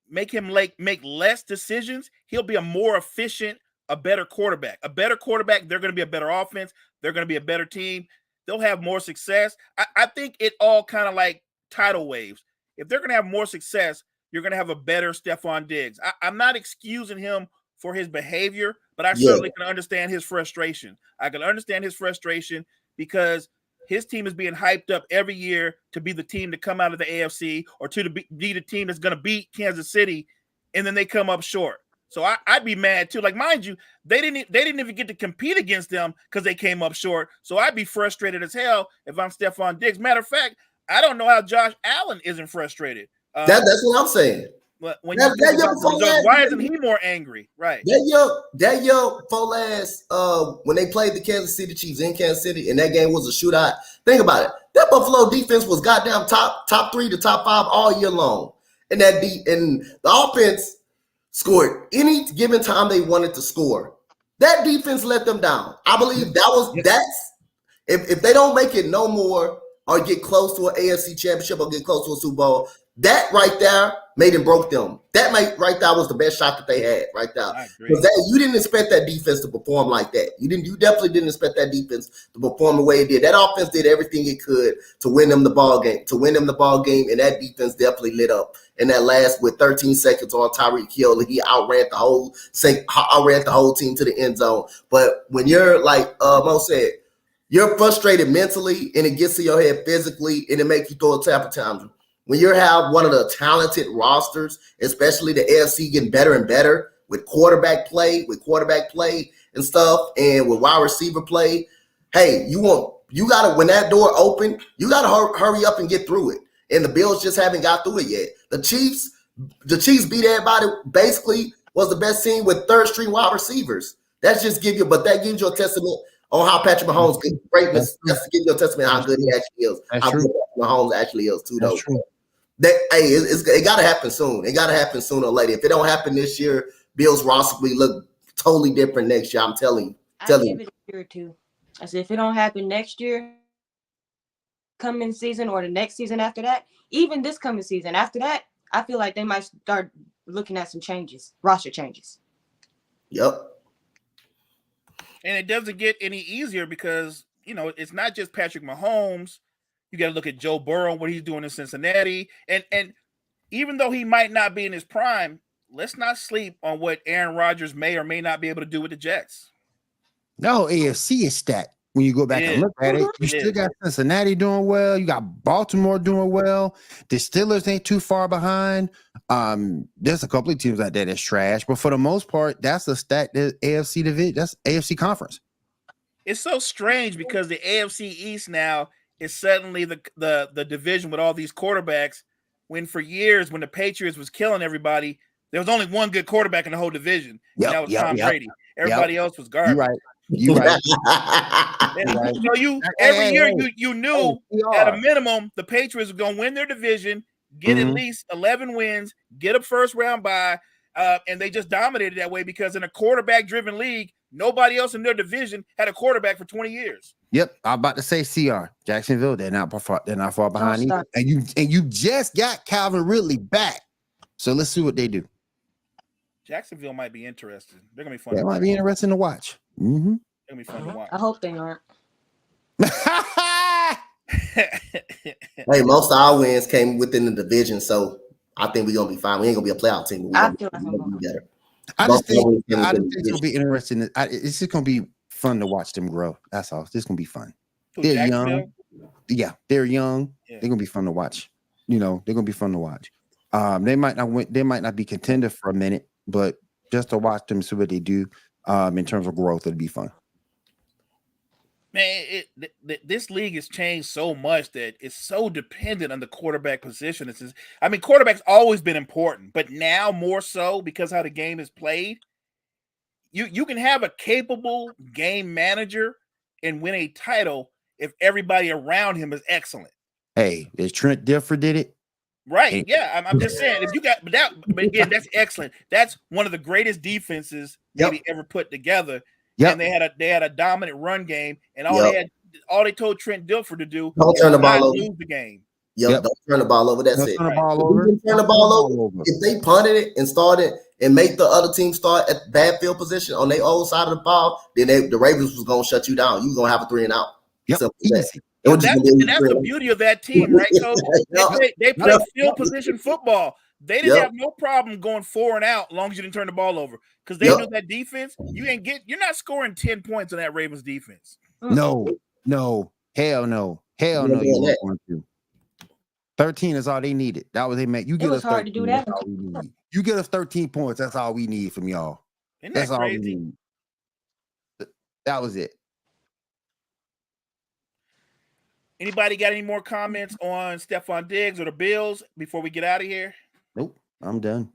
Speaker 1: make him make less decisions. He'll be a more efficient, a better quarterback. A better quarterback, they're going to be a better offense. They're going to be a better team. They'll have more success. I think it all kind of like tidal waves. If they're going to have more success, you're going to have a better Stefon Diggs. I'm not excusing him for his behavior, but I certainly can understand his frustration. I can understand his frustration because his team is being hyped up every year to be the team to come out of the AFC or to be the team that's going to beat Kansas City, and then they come up short. So I'd be mad too. Like, mind you, they didn't even get to compete against them because they came up short. So I'd be frustrated as hell if I'm Stefon Diggs. Matter of fact, I don't know how Josh Allen isn't frustrated.
Speaker 4: That's what I'm saying.
Speaker 1: But when why isn't he more angry? Right.
Speaker 4: That young Folas, when they played the Kansas City Chiefs in Kansas City, and that game was a shootout. Think about it. That Buffalo defense was goddamn top 3 to top 5 all year long, and and the offense scored any given time they wanted to score. That defense let them down. I believe that's if they don't make it no more or get close to an AFC championship or get close to a Super Bowl, that right there made and broke them. That right there was the best shot that they had right there. Because you didn't expect that defense to perform like that. You definitely didn't expect that defense to perform the way it did. That offense did everything it could to win them the ball game. And that defense definitely lit up. And that last with 13 seconds on Tyreek Hill, he outran the whole team to the end zone. But when you're like Mo said, you're frustrated mentally and it gets to your head physically and it makes you throw a temper tantrum. When you have one of the talented rosters, especially the AFC getting better and better with quarterback play and stuff, and with wide receiver play, hey, you gotta, when that door open, you gotta hurry up and get through it. And the Bills just haven't got through it yet. The Chiefs beat everybody. Basically, was the best team with third string wide receivers. That gives you a testament on how Patrick Mahomes' greatness. That's to give you a testament how good he actually is. How good Mahomes actually is too, though. It got to happen soon. It got to happen sooner or later. If it don't happen this year, Bills roster will look totally different next year. I'm telling you.
Speaker 3: I'll give it a year or two. I said if it don't happen next year, coming season or the next season after that, even this coming season after that, I feel like they might start looking at some changes, roster changes.
Speaker 4: Yep.
Speaker 1: And it doesn't get any easier because, it's not just Patrick Mahomes. You got to look at Joe Burrow, what he's doing in Cincinnati. And even though he might not be in his prime, let's not sleep on what Aaron Rodgers may or may not be able to do with the Jets.
Speaker 2: No, AFC is stacked. When you go back and look at it, you still got Cincinnati doing well. You got Baltimore doing well. The Steelers ain't too far behind. There's a couple of teams out there that's trash, but for the most part, that's a stat. The AFC division, that's AFC conference.
Speaker 1: It's so strange because the AFC East now is suddenly the division with all these quarterbacks. When for years, when the Patriots was killing everybody, there was only one good quarterback in the whole division, and that was Tom Brady. Everybody else was garbage.
Speaker 2: You right.
Speaker 1: So every year you knew at a minimum the Patriots were going to win their division, get at least 11 wins, get a first round bye, and they just dominated that way because in a quarterback driven league, nobody else in their division had a quarterback for 20 years.
Speaker 2: Yep, I'm about to say CR Jacksonville. They're not far behind either. And you just got Calvin Ridley back. So let's see what they do.
Speaker 1: Jacksonville might be interesting. They're gonna be fun.
Speaker 2: That might be interesting to watch. Mm-hmm.
Speaker 1: They're gonna be fun to watch.
Speaker 3: I hope they aren't.
Speaker 4: Hey, most of our wins came within the division, so I think we're gonna be fine. We ain't gonna be a playoff team.
Speaker 3: I feel like I'm gonna
Speaker 4: be better.
Speaker 2: I just think it's gonna be interesting. It's just gonna be fun to watch them grow. That's all. It's just gonna be fun. They're young. Yeah, they're young. Yeah. They're gonna be fun to watch. They're gonna be fun to watch. They might not win. They might not be contender for a minute, but just to watch them see what they do in terms of growth, it'll be fun.
Speaker 1: Man, this league has changed so much that it's so dependent on the quarterback position. Quarterback's always been important, but now more so because how the game is played. You can have a capable game manager and win a title if everybody around him is excellent.
Speaker 2: Hey, if Trent Dilfer did it.
Speaker 1: Right. Yeah. I'm just saying if you got but again, that's excellent. That's one of the greatest defenses maybe ever put together. Yep. And they had a dominant run game, and all they told Trent Dilfer to do
Speaker 4: was
Speaker 1: turn the ball over. Lose the game.
Speaker 4: Don't turn the ball over. That's it.
Speaker 2: Turn the ball over.
Speaker 4: Turn the ball over. If they punted it and started and make the other team start at bad field position on their old side of the ball, then the Ravens was gonna shut you down. You was gonna have a 3 and out.
Speaker 2: Yep.
Speaker 1: That's the beauty of that team, right, Coach? They play field position football. They didn't have no problem going 4 and out as long as you didn't turn the ball over. Because they knew that defense, you're not scoring 10 points on that Ravens defense.
Speaker 2: No, hell no. You weren't going to. 13 is all they needed. That was they meant. You get us 13. To do that. You get us 13 points. That's all we need from y'all. That's all we need. That was it.
Speaker 1: Anybody got any more comments on Stefon Diggs or the Bills before we get out of here?
Speaker 2: Nope, I'm done.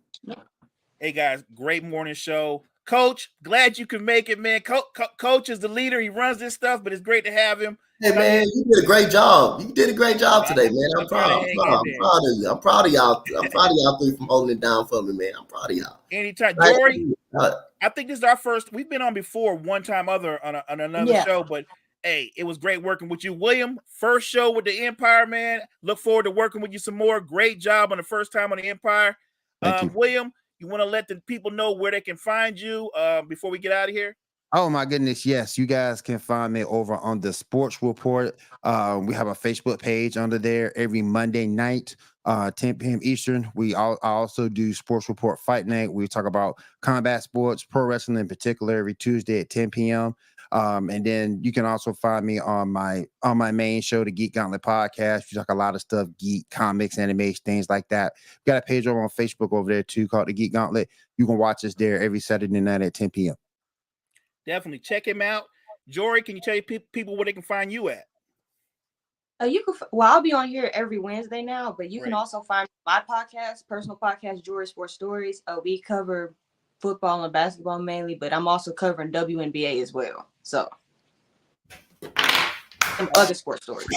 Speaker 1: Hey guys, great morning show. Coach, glad you could make it, man. Coach is the leader. He runs this stuff, but it's great to have him.
Speaker 4: Hey man, you did a great job. You did a great job today, man. I'm proud of you. I'm proud of y'all. I'm proud of y'all 3 from holding it down for me, man. I'm proud of y'all.
Speaker 1: Anytime, Jory. I think this is our first. We've been on before one time other on another show, but hey, it was great working with you, William. First show with the Empire, man. Look forward to working with you some more. Great job on the first time on the Empire. William, you want to let the people know where they can find you before we get out of here?
Speaker 2: Oh my goodness, yes. You guys can find me over on the Sports Report. We have a Facebook page under there every Monday night, 10 p.m. Eastern. I also do Sports Report Fight Night. We talk about combat sports, pro wrestling in particular, every Tuesday at 10 p.m. And then you can also find me on my main show, the Geek Gauntlet Podcast. We talk a lot of stuff, geek, comics, animation, things like that. We got a page over on Facebook over there too called the Geek Gauntlet. You can watch us there every Saturday night at 10 p.m.
Speaker 1: Definitely check him out. Jory, can you tell people where they can find you at?
Speaker 3: I'll be on here every Wednesday now, but you can also find my podcast, personal podcast, Jory Sports Stories. We cover football and basketball mainly, but I'm also covering WNBA as well. So, and other sports stories.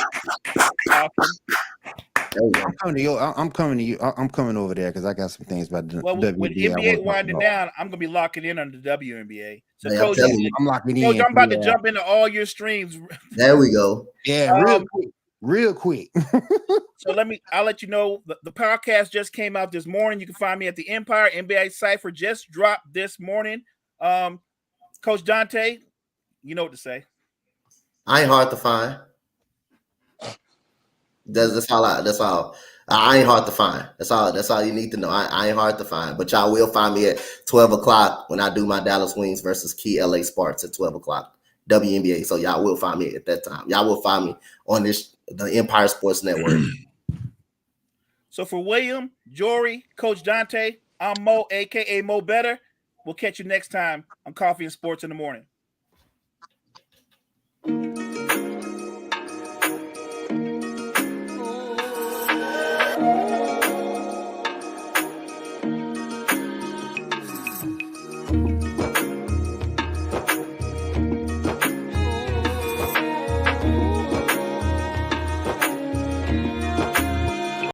Speaker 2: I'm coming to you. I'm coming over there because I got some things about the WNBA.
Speaker 1: With NBA winding down, I'm gonna be locking in on the WNBA. So, Coach,
Speaker 2: I'm locking in.
Speaker 1: Coach, I'm about to jump into all your streams.
Speaker 4: There we go.
Speaker 2: Yeah, real quick.
Speaker 1: So I'll let you know the podcast just came out this morning. You can find me at the Empire. NBA Cypher just dropped this morning. Coach Dante, you know what to say.
Speaker 4: I ain't hard to find. That's all. I ain't hard to find. That's all you need to know. I ain't hard to find. But y'all will find me at 12 o'clock when I do my Dallas Wings versus Key LA Sparks at 12 o'clock. WNBA. So y'all will find me at that time. Y'all will find me on the Empire Sports Network.
Speaker 1: So for William, Jory, Coach Dante, I'm Mo, aka Mo Better. We'll catch you next time on Coffee and Sports in the Morning.